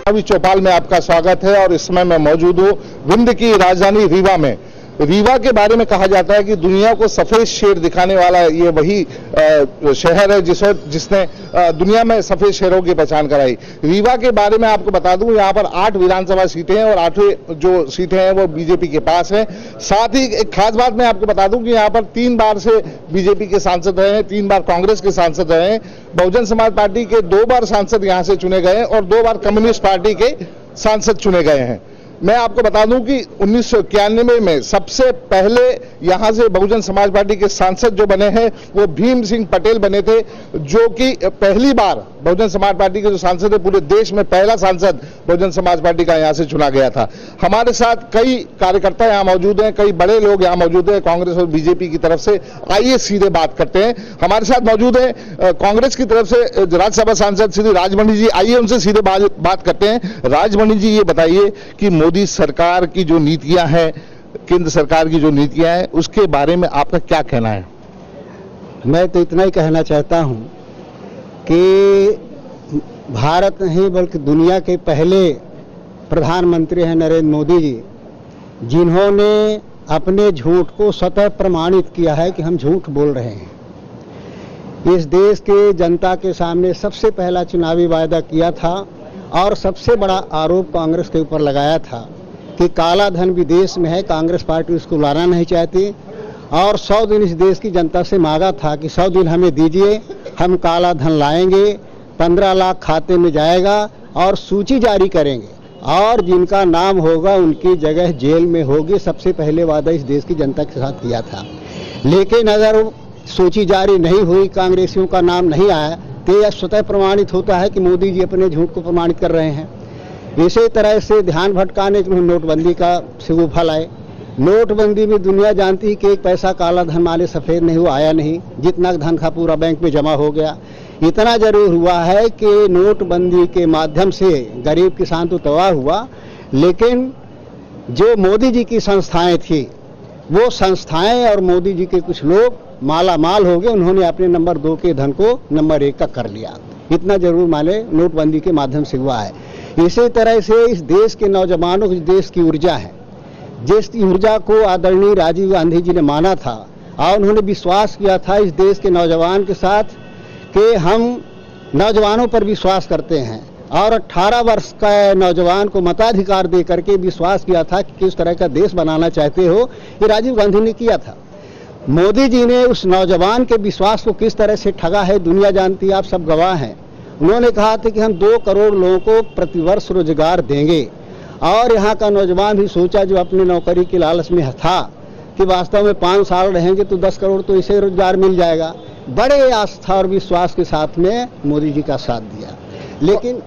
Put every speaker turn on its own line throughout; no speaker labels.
चुनावी चौपाल में आपका स्वागत है और इस समय मैं मौजूद हूँ विंध्य की राजधानी रीवा में। रीवा के बारे में कहा जाता है कि दुनिया को सफेद शेर दिखाने वाला ये वही शहर है जिसने दुनिया में सफेद शेरों की पहचान कराई। रीवा के बारे में आपको बता दूं, यहाँ पर 8 विधानसभा सीटें हैं और 8 जो सीटें हैं वो बीजेपी के पास हैं। साथ ही एक खास बात मैं आपको बता दूं कि यहाँ पर 3 बार से बीजेपी के सांसद रहे हैं, 3 बार कांग्रेस के सांसद रहे हैं, बहुजन समाज पार्टी के 2 बार सांसद यहाँ से चुने गए हैं और 2 बार कम्युनिस्ट पार्टी के सांसद चुने गए हैं। मैं आपको बता दूं कि 1991 में सबसे पहले यहां से बहुजन समाज पार्टी के सांसद जो बने हैं वो भीम सिंह पटेल बने थे, जो कि पहली बार बहुजन समाज पार्टी के जो सांसद है पूरे देश में पहला सांसद बहुजन समाज पार्टी का यहां से चुना गया था। हमारे साथ कई कार्यकर्ता यहां मौजूद हैं, कई बड़े लोग यहां मौजूद हैं कांग्रेस और बीजेपी की तरफ से। आइए सीधे बात करते हैं। हमारे साथ मौजूद है कांग्रेस की तरफ से राज्यसभा सांसद श्री राजमणि जी। आइए उनसे सीधे बात करते हैं। राजमणि जी, ये बताइए कि मोदी सरकार की जो नीतियां हैं, केंद्र सरकार की जो नीतियां हैं, उसके बारे में आपका क्या कहना है?
मैं तो इतना ही कहना चाहता हूं कि भारत नहीं बल्कि दुनिया के पहले प्रधानमंत्री हैं नरेंद्र मोदी जी, जिन्होंने अपने झूठ को स्वतः प्रमाणित किया है कि हम झूठ बोल रहे हैं। इस देश के जनता के सामने सबसे पहला चुनावी वायदा किया था और सबसे बड़ा आरोप कांग्रेस के ऊपर लगाया था कि काला धन विदेश में है, कांग्रेस पार्टी उसको लाना नहीं चाहती और 100 दिन इस देश की जनता से मांगा था कि 100 दिन हमें दीजिए, हम काला धन लाएंगे, 15 लाख खाते में जाएगा और सूची जारी करेंगे और जिनका नाम होगा उनकी जगह जेल में होगी। सबसे पहले वादा इस देश की जनता के साथ किया था। लेकिन अगर सूची जारी नहीं हुई, कांग्रेसियों का नाम नहीं आया, तो यह स्वतः प्रमाणित होता है कि मोदी जी अपने झूठ को प्रमाणित कर रहे हैं। इसी तरह से ध्यान भटकाने के लिए नोटबंदी का सिगुफा लाए। नोटबंदी में दुनिया जानती है कि एक पैसा काला धन माले सफेद नहीं हुआ, आया नहीं, जितना धन था पूरा बैंक में जमा हो गया। इतना जरूर हुआ है कि नोटबंदी के माध्यम से गरीब किसान तो तबाह हुआ, लेकिन जो मोदी जी की संस्थाएं थी वो संस्थाएं और मोदी जी के कुछ लोग माला माल हो गए। उन्होंने अपने नंबर 2 के धन को नंबर 1 का कर लिया। इतना जरूर माले नोटबंदी के माध्यम से हुआ है। इसी तरह से इस देश के नौजवानों की देश की ऊर्जा है, जिस ऊर्जा को आदरणीय राजीव गांधी जी ने माना था और उन्होंने विश्वास किया था इस देश के नौजवान के साथ कि हम नौजवानों पर विश्वास करते हैं और 18 वर्ष का नौजवान को मताधिकार दे करके विश्वास किया था कि किस तरह का देश बनाना चाहते हो, ये राजीव गांधी ने किया था। मोदी जी ने उस नौजवान के विश्वास को किस तरह से ठगा है दुनिया जानती है, आप सब गवाह हैं। उन्होंने कहा था कि हम 2 करोड़ लोगों को प्रतिवर्ष रोजगार देंगे और यहाँ का नौजवान भी सोचा जो अपने नौकरी के लालच में था कि वास्तव में 5 साल रहेंगे तो 10 करोड़ तो इसे रोजगार मिल जाएगा। बड़े आस्था और विश्वास के साथ में मोदी जी का साथ दिया। लेकिन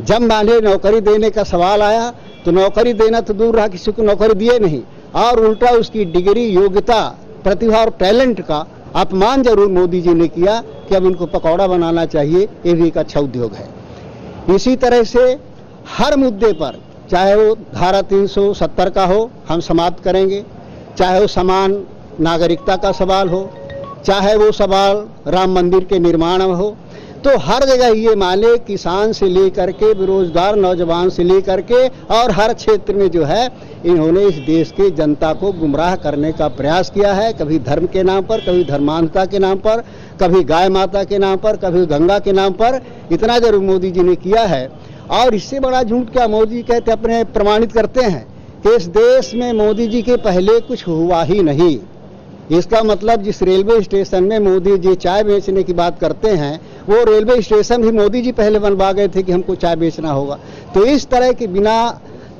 जब माने नौकरी देने का सवाल आया तो नौकरी देना तो दूर रहा, किसी को नौकरी दिए नहीं और उल्टा उसकी डिग्री, योग्यता, प्रतिभा और टैलेंट का अपमान जरूर मोदी जी ने किया कि अब इनको पकौड़ा बनाना चाहिए, ये भी एक अच्छा उद्योग है। इसी तरह से हर मुद्दे पर, चाहे वो धारा 370 का हो हम समाप्त करेंगे, चाहे वो समान नागरिकता का सवाल हो, चाहे वो सवाल राम मंदिर के निर्माण हो, तो हर जगह ये माने किसान से लेकर के बेरोजगार नौजवान से लेकर के और हर क्षेत्र में जो है इन्होंने इस देश की जनता को गुमराह करने का प्रयास किया है। कभी धर्म के नाम पर, कभी धर्मांधता के नाम पर, कभी गाय माता के नाम पर, कभी गंगा के नाम पर। इतना जरूर मोदी जी ने किया है और इससे बड़ा झूठ क्या मोदी कहते अपने प्रमाणित करते हैं कि इस देश में मोदी जी के पहले कुछ हुआ ही नहीं। इसका मतलब जिस रेलवे स्टेशन में मोदी जी चाय बेचने की बात करते हैं वो रेलवे स्टेशन भी मोदी जी पहले बनवा गए थे कि हमको चाय बेचना होगा। तो इस तरह की बिना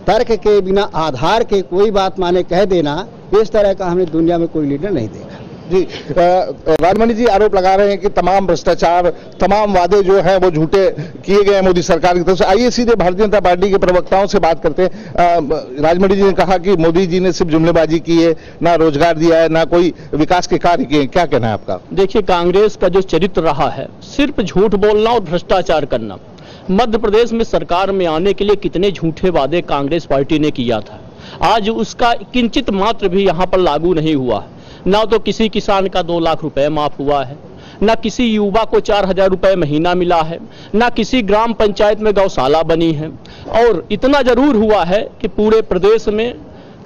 तर्क के, बिना आधार के कोई बात माने कह देना, इस तरह का हमने दुनिया में कोई लीडर नहीं देखा।
जी, राजमणि जी आरोप लगा रहे हैं कि तमाम भ्रष्टाचार, तमाम वादे जो हैं वो झूठे किए गए मोदी सरकार की तरफ से। आइए सीधे भारतीय जनता पार्टी के प्रवक्ताओं से बात करते हैं। राजमणि जी ने कहा कि मोदी जी ने सिर्फ जुमलेबाजी की है, ना रोजगार दिया है, ना कोई विकास के कार्य किए। क्या कहना है आपका?
देखिए, कांग्रेस का जो चरित्र रहा है सिर्फ झूठ बोलना और भ्रष्टाचार करना। मध्य प्रदेश में सरकार में आने के लिए कितने झूठे वादे कांग्रेस पार्टी ने किया था, आज उसका किंचित मात्र भी यहाँ पर लागू नहीं हुआ। ना तो किसी किसान का 2 लाख रुपए माफ हुआ है, ना किसी युवा को 4,000 रुपए महीना मिला है, ना किसी ग्राम पंचायत में गौशाला बनी है। और इतना जरूर हुआ है कि पूरे प्रदेश में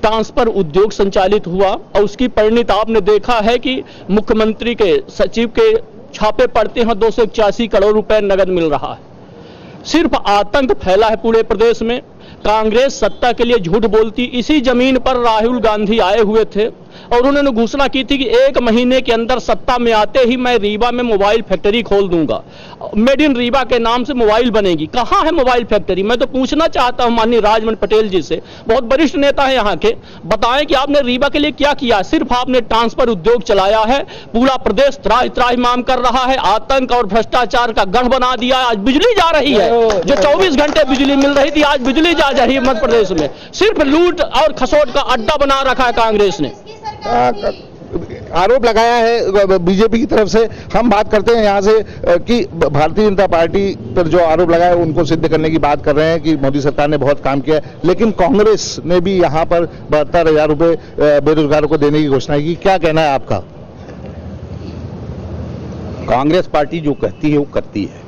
ट्रांसफर उद्योग संचालित हुआ और उसकी परिणति आपने देखा है कि मुख्यमंत्री के सचिव के छापे पड़ते हैं, 281 करोड़ रुपए नगद मिल रहा है। सिर्फ आतंक फैला है पूरे प्रदेश में। कांग्रेस सत्ता के लिए झूठ बोलती। इसी जमीन पर राहुल गांधी आए हुए थे और उन्होंने घोषणा की थी कि 1 महीने के अंदर सत्ता में आते ही मैं रीवा में मोबाइल फैक्ट्री खोल दूंगा, मेड इन रीवा के नाम से मोबाइल बनेगी। कहां है मोबाइल फैक्ट्री? मैं तो पूछना चाहता हूं माननीय राजमन पटेल जी से, बहुत वरिष्ठ नेता है यहाँ के, बताएं कि आपने रीवा के लिए क्या किया? सिर्फ आपने ट्रांसफर उद्योग चलाया है, पूरा प्रदेश त्राहिमाम कर रहा है, आतंक और भ्रष्टाचार का गढ़ बना दिया है। आज बिजली जा रही है, जो 24 घंटे बिजली मिल रही थी आज बिजली जा रही है मध्य प्रदेश में। सिर्फ लूट और खसोट का अड्डा बना रखा है कांग्रेस ने।
आरोप लगाया है बीजेपी की तरफ से। हम बात करते हैं यहाँ से कि भारतीय जनता पार्टी पर जो आरोप लगाए उनको सिद्ध करने की बात कर रहे हैं कि मोदी सरकार ने बहुत काम किया, लेकिन कांग्रेस ने भी यहाँ पर 72,000 रुपए बेरोजगारों को देने की घोषणा की। क्या कहना है आपका?
कांग्रेस पार्टी जो कहती है वो करती है।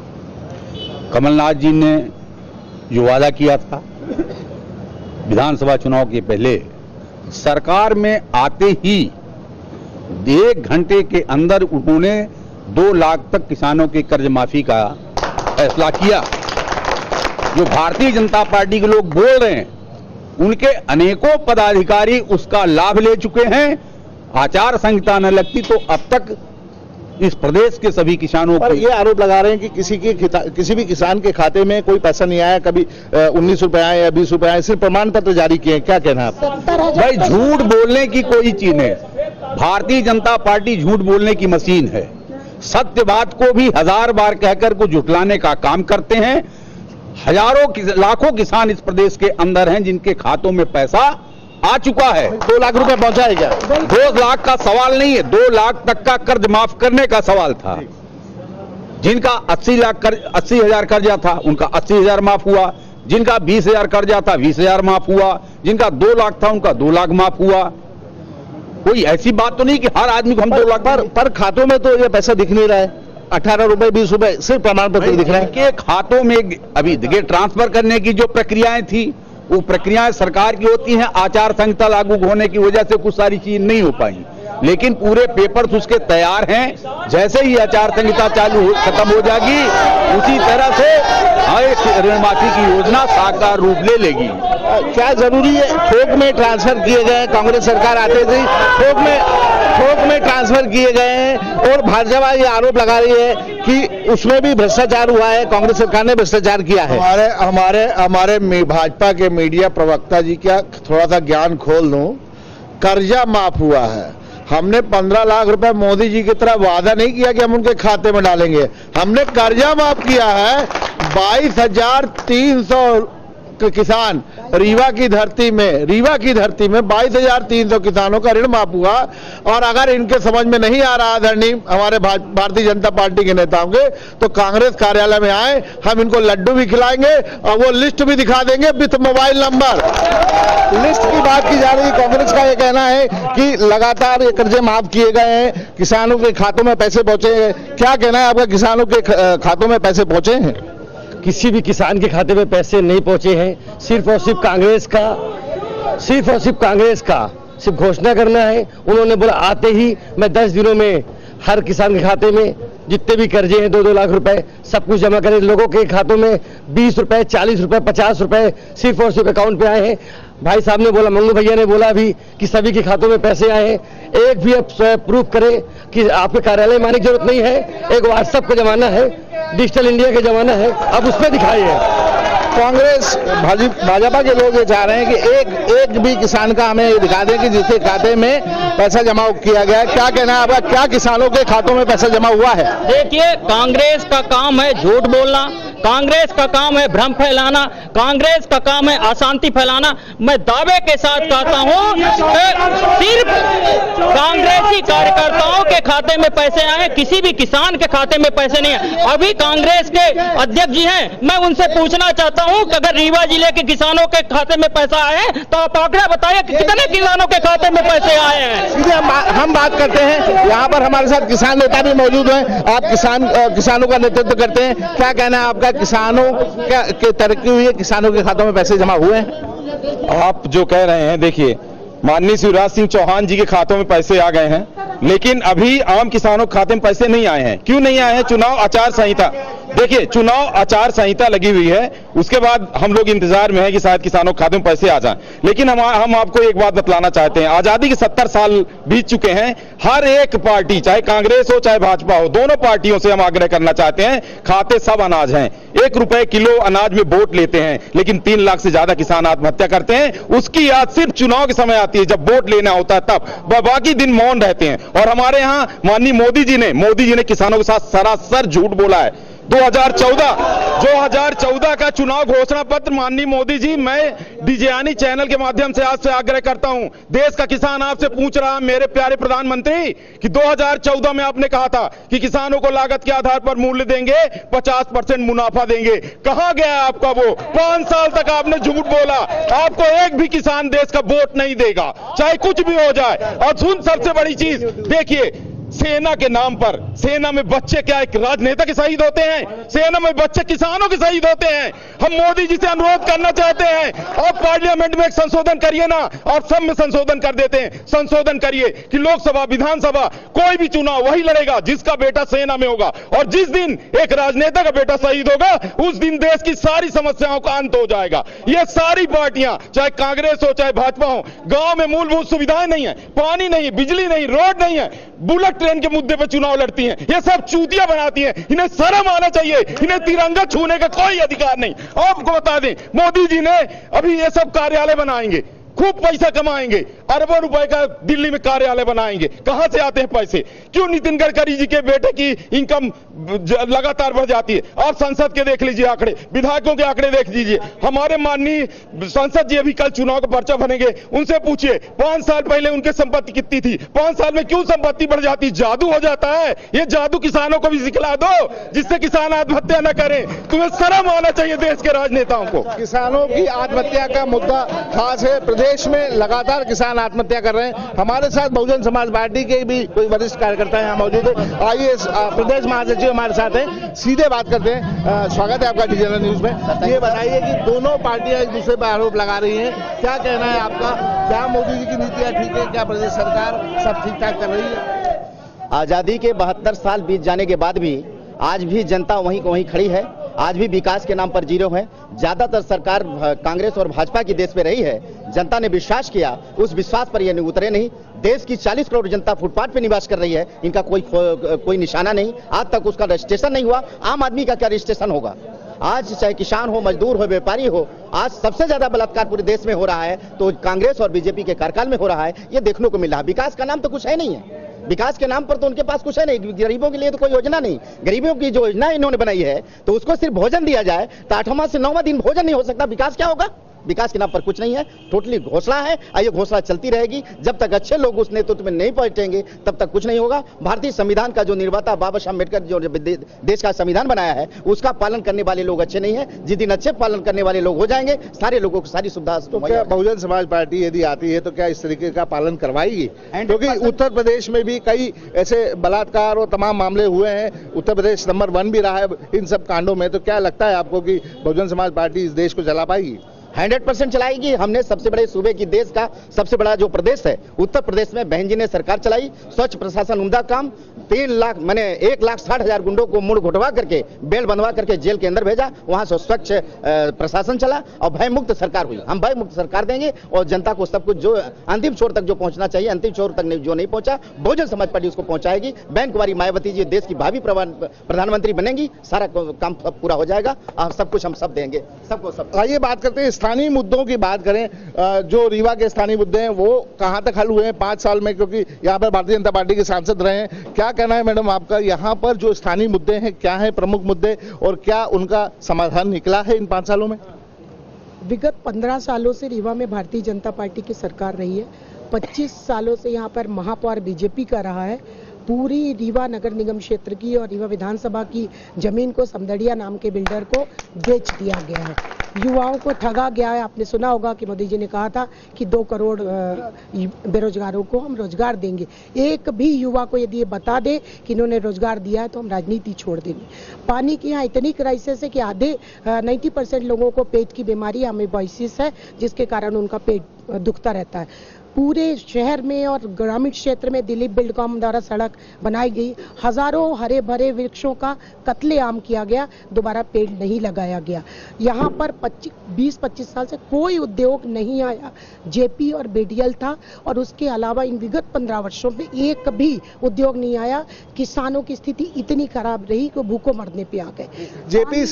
कमलनाथ जी ने जो वादा किया था विधानसभा चुनाव के पहले, सरकार में आते ही 1 घंटे के अंदर उन्होंने 2 लाख तक किसानों के कर्ज माफी का फैसला किया। जो भारतीय जनता पार्टी के लोग बोल रहे हैं, उनके अनेकों पदाधिकारी उसका लाभ ले चुके हैं। आचार संहिता न लगती तो अब तक इस प्रदेश के सभी किसानों
पर ये आरोप लगा रहे हैं कि किसी भी किसान के खाते में कोई पैसा नहीं आया, कभी 19 रुपए आए या 20 रुपए आए, सिर्फ प्रमाण पत्र जारी किए। क्या कहना है आप?
भाई झूठ बोलने की कोई चीज नहीं। भारतीय जनता पार्टी झूठ बोलने की मशीन है। सत्य बात को भी 1000 बार कहकर को झुठलाने का काम करते हैं। लाखों किसान इस प्रदेश के अंदर हैं जिनके खातों में पैसा आ चुका है।
2 लाख रुपए पहुंचा है क्या?
2 लाख का सवाल नहीं है, 2 लाख तक का कर्ज माफ करने का सवाल था। जिनका 80,000 कर्जा था उनका 80,000 माफ हुआ, जिनका 20,000 कर्जा था 20,000 माफ हुआ, जिनका 2 लाख था उनका 2 लाख माफ हुआ। कोई ऐसी बात तो नहीं कि हर आदमी को हम 2 लाख
पर खातों में तो ये पैसा दिख नहीं रहा है। 18 रुपए 20 रुपए सिर्फ प्रमाण पत्र दिख रहा है।
इनके खातों में अभी देखिए ट्रांसफर करने की जो प्रक्रियाएं थी वो प्रक्रियाएं सरकार की होती हैं। आचार संहिता लागू होने की वजह से कुछ सारी चीज नहीं हो पाई, लेकिन पूरे पेपर्स उसके तैयार हैं। जैसे ही आचार संहिता खत्म हो जाएगी उसी तरह से ऋण माफी की योजना साकार रूप ले लेगी।
क्या जरूरी है? थोक में ट्रांसफर किए गए, कांग्रेस सरकार आते थे थोक में ट्रांसफर किए गए हैं और भाजपा ये आरोप लगा रही है कि उसमें भी भ्रष्टाचार हुआ है, कांग्रेस सरकार ने भ्रष्टाचार किया है।
हमारे भाजपा के मीडिया प्रवक्ता जी का थोड़ा सा ज्ञान खोल दूं। कर्जा माफ हुआ है। हमने 15 लाख रुपए मोदी जी की तरह वादा नहीं किया कि हम उनके खाते में डालेंगे। हमने कर्जा माफ किया है। 22,300 किसान रीवा की धरती में 22,300 किसानों का ऋण माफ हुआ। और अगर इनके समझ में नहीं आ रहा आदरणीय हमारे भारतीय जनता पार्टी के नेताओं के, तो कांग्रेस कार्यालय में आए, हम इनको लड्डू भी खिलाएंगे और वो लिस्ट भी दिखा देंगे विथ मोबाइल नंबर।
लिस्ट की बात की जा रही है। कांग्रेस का ये कहना है कि लगातार ये कर्जे माफ किए गए हैं, किसानों के खातों में पैसे पहुंचे हैं। क्या कहना है आपका? किसानों के खातों में पैसे पहुंचे हैं?
किसी भी किसान के खाते में पैसे नहीं पहुंचे हैं। सिर्फ और सिर्फ कांग्रेस का सिर्फ घोषणा करना है। उन्होंने बोला आते ही मैं 10 दिनों में हर किसान के खाते में जितने भी कर्जे हैं 2-2 लाख रुपए सब कुछ जमा करें। लोगों के खातों में 20 रुपए, 40 रुपए, 50 रुपए सिर्फ और सिर्फ अकाउंट पे आए हैं। भाई साहब ने बोला, मंगू भैया ने बोला भी कि सभी के खातों में पैसे आए हैं। एक भी अब प्रूफ करें कि आपके कार्यालय में आने की जरूरत नहीं है। एक व्हाट्सएप का जमाना है, डिजिटल इंडिया का जमाना है, अब उसमें दिखाइए।
कांग्रेस भाजपा के लोग ये चाह रहे हैं कि एक भी किसान का हमें दिखा दें कि जिसके खाते में पैसा जमा किया गया है। क्या कहना है आपका? क्या किसानों के खातों में पैसा जमा हुआ है?
देखिए, कांग्रेस का काम है झूठ बोलना, कांग्रेस का काम है भ्रम फैलाना, कांग्रेस का काम है अशांति फैलाना। मैं दावे के साथ कहता हूं कि सिर्फ कांग्रेसी कार्यकर्ताओं के खाते में पैसे आए, किसी भी किसान के खाते में पैसे नहीं आए। अभी कांग्रेस के अध्यक्ष जी हैं, मैं उनसे पूछना चाहता हूं कि अगर रीवा जिले के किसानों के खाते में पैसा आए तो आप आंकड़ा बताइए कि कितने किसानों के खाते में पैसे आए हैं।
सीधे हम बात करते हैं, यहाँ पर हमारे साथ किसान नेता भी मौजूद हैं। आप किसानों का नेतृत्व करते हैं, क्या कहना है आपका? किसानों की तरक्की हुई है, किसानों के खातों में पैसे जमा हुए हैं?
आप जो कह रहे हैं, देखिए माननीय शिवराज सिंह चौहान जी के खातों में पैसे आ गए हैं, लेकिन अभी आम किसानों के खाते में पैसे नहीं आए हैं। क्यों नहीं आए हैं? चुनाव आचार संहिता, देखिए चुनाव आचार संहिता लगी हुई है, उसके बाद हम लोग इंतजार में हैं कि शायद किसानों के खाते में पैसे आ जाएं। लेकिन हम आपको एक बात बतलाना चाहते हैं, आजादी के 70 साल बीत चुके हैं। हर एक पार्टी, चाहे कांग्रेस हो चाहे भाजपा हो, दोनों पार्टियों से हम आग्रह करना चाहते हैं, खाते सब अनाज हैं। 1 रुपए किलो अनाज में वोट लेते हैं, लेकिन 3 लाख से ज्यादा किसान आत्महत्या करते हैं। उसकी याद सिर्फ चुनाव के समय आती है, जब वोट लेना होता है तब, बाकी दिन मौन रहते हैं। और हमारे यहाँ माननीय मोदी जी ने किसानों के साथ सरासर झूठ बोला है। 2014 का चुनाव घोषणा पत्र, माननीय मोदी जी, मैं डिजियानी चैनल के माध्यम से आज से आग्रह करता हूं, देश का किसान आपसे पूछ रहा, मेरे प्यारे प्रधानमंत्री, कि 2014 में आपने कहा था कि किसानों को लागत के आधार पर मूल्य देंगे, 50% मुनाफा देंगे। कहां गया आपका वो? 5 साल तक आपने झूठ बोला। आपको एक भी किसान देश का वोट नहीं देगा, चाहे कुछ भी हो जाए। और सबसे बड़ी चीज देखिए, सेना के नाम पर, सेना में बच्चे क्या एक राजनेता के शहीद होते हैं? सेना में बच्चे किसानों के शहीद होते हैं। हम मोदी जी से अनुरोध करना चाहते हैं, और पार्लियामेंट में एक संशोधन करिए ना, और सब में संशोधन कर देते हैं। संशोधन करिए कि लोकसभा, विधानसभा, कोई भी चुनाव वही लड़ेगा जिसका बेटा सेना में होगा, और जिस दिन एक राजनेता का बेटा शहीद होगा, उस दिन देश की सारी समस्याओं का अंत हो जाएगा। ये सारी पार्टियां, चाहे कांग्रेस हो चाहे भाजपा हो, गांव में मूलभूत सुविधाएं नहीं है, पानी नहीं, बिजली नहीं, रोड नहीं है, बुलेट ट्रेन के मुद्दे पर चुनाव लड़ती हैं। ये सब चूतियां बनाती हैं। इन्हें शर्म आना चाहिए, इन्हें तिरंगा छूने का कोई अधिकार नहीं। आपको बता दें, मोदी जी ने अभी ये सब कार्यालय बनाएंगे, खूब पैसा कमाएंगे, अरबों रुपए का दिल्ली में कार्यालय बनाएंगे। कहां से आते हैं पैसे? क्यों नितिन गडकरी जी के बेटे की इनकम लगातार बढ़ जाती है? आप संसद के देख लीजिए आंकड़े, विधायकों के आंकड़े देख लीजिए। हमारे माननीय संसद जी अभी कल चुनाव का पर्चा बनेंगे, उनसे पूछिए 5 साल पहले उनकी संपत्ति कितनी थी, 5 साल में क्यों संपत्ति बढ़ जाती? जादू हो जाता है। ये जादू किसानों को भी सिखला दो, जिससे किसान आत्महत्या न करें। तुम्हें शर्म आना चाहिए देश के राजनेताओं को।
किसानों की आत्महत्या का मुद्दा खास है, प्रदेश में लगातार किसान आत्महत्या कर रहे हैं। हमारे साथ बहुजन समाज पार्टी के भी कोई वरिष्ठ कार्यकर्ता यहाँ मौजूद है। आइए, प्रदेश महासचिव हमारे साथ हैं, सीधे बात करते हैं। स्वागत है आपका डीजनरल न्यूज में। ये बताइए कि दोनों पार्टियां एक दूसरे पर आरोप लगा रही हैं, क्या कहना है आपका? क्या मोदी जी की नीतियां ठीक है? क्या प्रदेश सरकार सब ठीक ठाक कर रही है?
आजादी के 72 साल बीत जाने के बाद भी आज भी जनता वहीं को वहीं खड़ी है। आज भी विकास के नाम पर जीरो है। ज्यादातर सरकार कांग्रेस और भाजपा की देश में रही है। जनता ने विश्वास किया, उस विश्वास पर ये उतरे नहीं। देश की 40 करोड़ जनता फुटपाथ पे निवास कर रही है, इनका कोई निशाना नहीं। आज तक उसका रजिस्ट्रेशन नहीं हुआ। आम आदमी का क्या रजिस्ट्रेशन होगा? आज चाहे किसान हो, मजदूर हो, व्यापारी हो, आज सबसे ज्यादा बलात्कार पूरे देश में हो रहा है तो कांग्रेस और बीजेपी के कार्यकाल में हो रहा है। ये देखने को मिल रहा है। विकास का नाम तो कुछ है नहीं है। विकास के नाम पर तो उनके पास कुछ है नहीं। गरीबों के लिए तो कोई योजना नहीं। गरीबों की जो योजना इन्होंने बनाई है तो उसको सिर्फ भोजन दिया जाए, तो 8वां से 9वां दिन भोजन नहीं हो सकता। विकास क्या होगा? विकास के नाम पर कुछ नहीं है। टोटली घोषणा है, और ये घोषणा चलती रहेगी जब तक अच्छे लोग उस नेतृत्व में नहीं पहुंचेंगे, तब तक कुछ नहीं होगा। भारतीय संविधान का जो निर्माता बाबा साहब अम्बेडकर जो देश का संविधान बनाया है, उसका पालन करने वाले लोग अच्छे नहीं है। जिस दिन अच्छे पालन करने वाले लोग हो जाएंगे, सारे लोगों को सारी सुविधा।
तो क्या बहुजन समाज पार्टी यदि आती है तो क्या इस तरीके का पालन करवाएगी? क्योंकि उत्तर प्रदेश में भी कई ऐसे बलात्कार और तमाम मामले हुए हैं, उत्तर प्रदेश नंबर 1 भी रहा है इन सब कांडों में। तो क्या लगता है आपको कि बहुजन समाज पार्टी इस देश को चला पाएगी?
100% चलाएगी। हमने सबसे बड़े सूबे की, देश का सबसे बड़ा जो प्रदेश है उत्तर प्रदेश में, बहन जी ने सरकार चलाई। स्वच्छ प्रशासन, उम्दा काम। 1,60,000 गुंडों को मुड़ घुटवा करके, बेल बंधवा करके जेल के अंदर भेजा। वहां से स्वच्छ प्रशासन चला और भय मुक्त सरकार हुई। हम भय मुक्त सरकार देंगे और जनता को सब कुछ जो अंतिम छोर तक जो पहुंचना चाहिए, अंतिम छोर तक जो नहीं पहुंचा, बहुजन समाज पार्टी उसको पहुंचाएगी। बहन कुमारी मायावती जी देश की भावी प्रधानमंत्री बनेंगी, सारा काम पूरा हो जाएगा और सब कुछ हम सब देंगे, सबको सब।
आइए बात करते हैं स्थानीय मुद्दों की बात करें। जो रीवा के स्थानीय मुद्दे हैं वो कहां तक हल हुए हैं 5 साल में? क्योंकि यहां पर भारतीय जनता पार्टी के सांसद रहे हैं। क्या कहना है मैडम आपका, यहां पर जो स्थानीय मुद्दे हैं क्या है प्रमुख मुद्दे, और क्या उनका समाधान निकला है इन 5 सालों में?
विगत 15 सालों से रीवा में भारतीय जनता पार्टी की सरकार रही है। 25 सालों से यहाँ पर महापौर बीजेपी का रहा है। पूरी रीवा नगर निगम क्षेत्र की और रीवा विधानसभा की जमीन को समदड़िया नाम के बिल्डर को बेच दिया गया है। युवाओं को ठगा गया है। आपने सुना होगा कि मोदी जी ने कहा था कि 2 करोड़ बेरोजगारों को हम रोजगार देंगे। एक भी युवा को यदि ये बता दे कि इन्होंने रोजगार दिया है तो हम राजनीति छोड़ देंगे। पानी की यहाँ इतनी क्राइसिस है कि आधे 90% लोगों को पेट की बीमारी अमीबाइसिस है, जिसके कारण उनका पेट दुखता रहता है। पूरे शहर में और ग्रामीण क्षेत्र में दिलीप बिल्डकॉम द्वारा सड़क बनाई गई, हजारों हरे भरे वृक्षों का कत्लेआम किया गया, दोबारा पेड़ नहीं लगाया गया। यहाँ पर 20-25 साल से कोई उद्योग नहीं आया। जेपी और बीडीएल था और उसके अलावा इन विगत 15 वर्षों में एक भी उद्योग नहीं आया। किसानों की स्थिति इतनी खराब रही कि भूखों मरने पे आ गए।
जेपी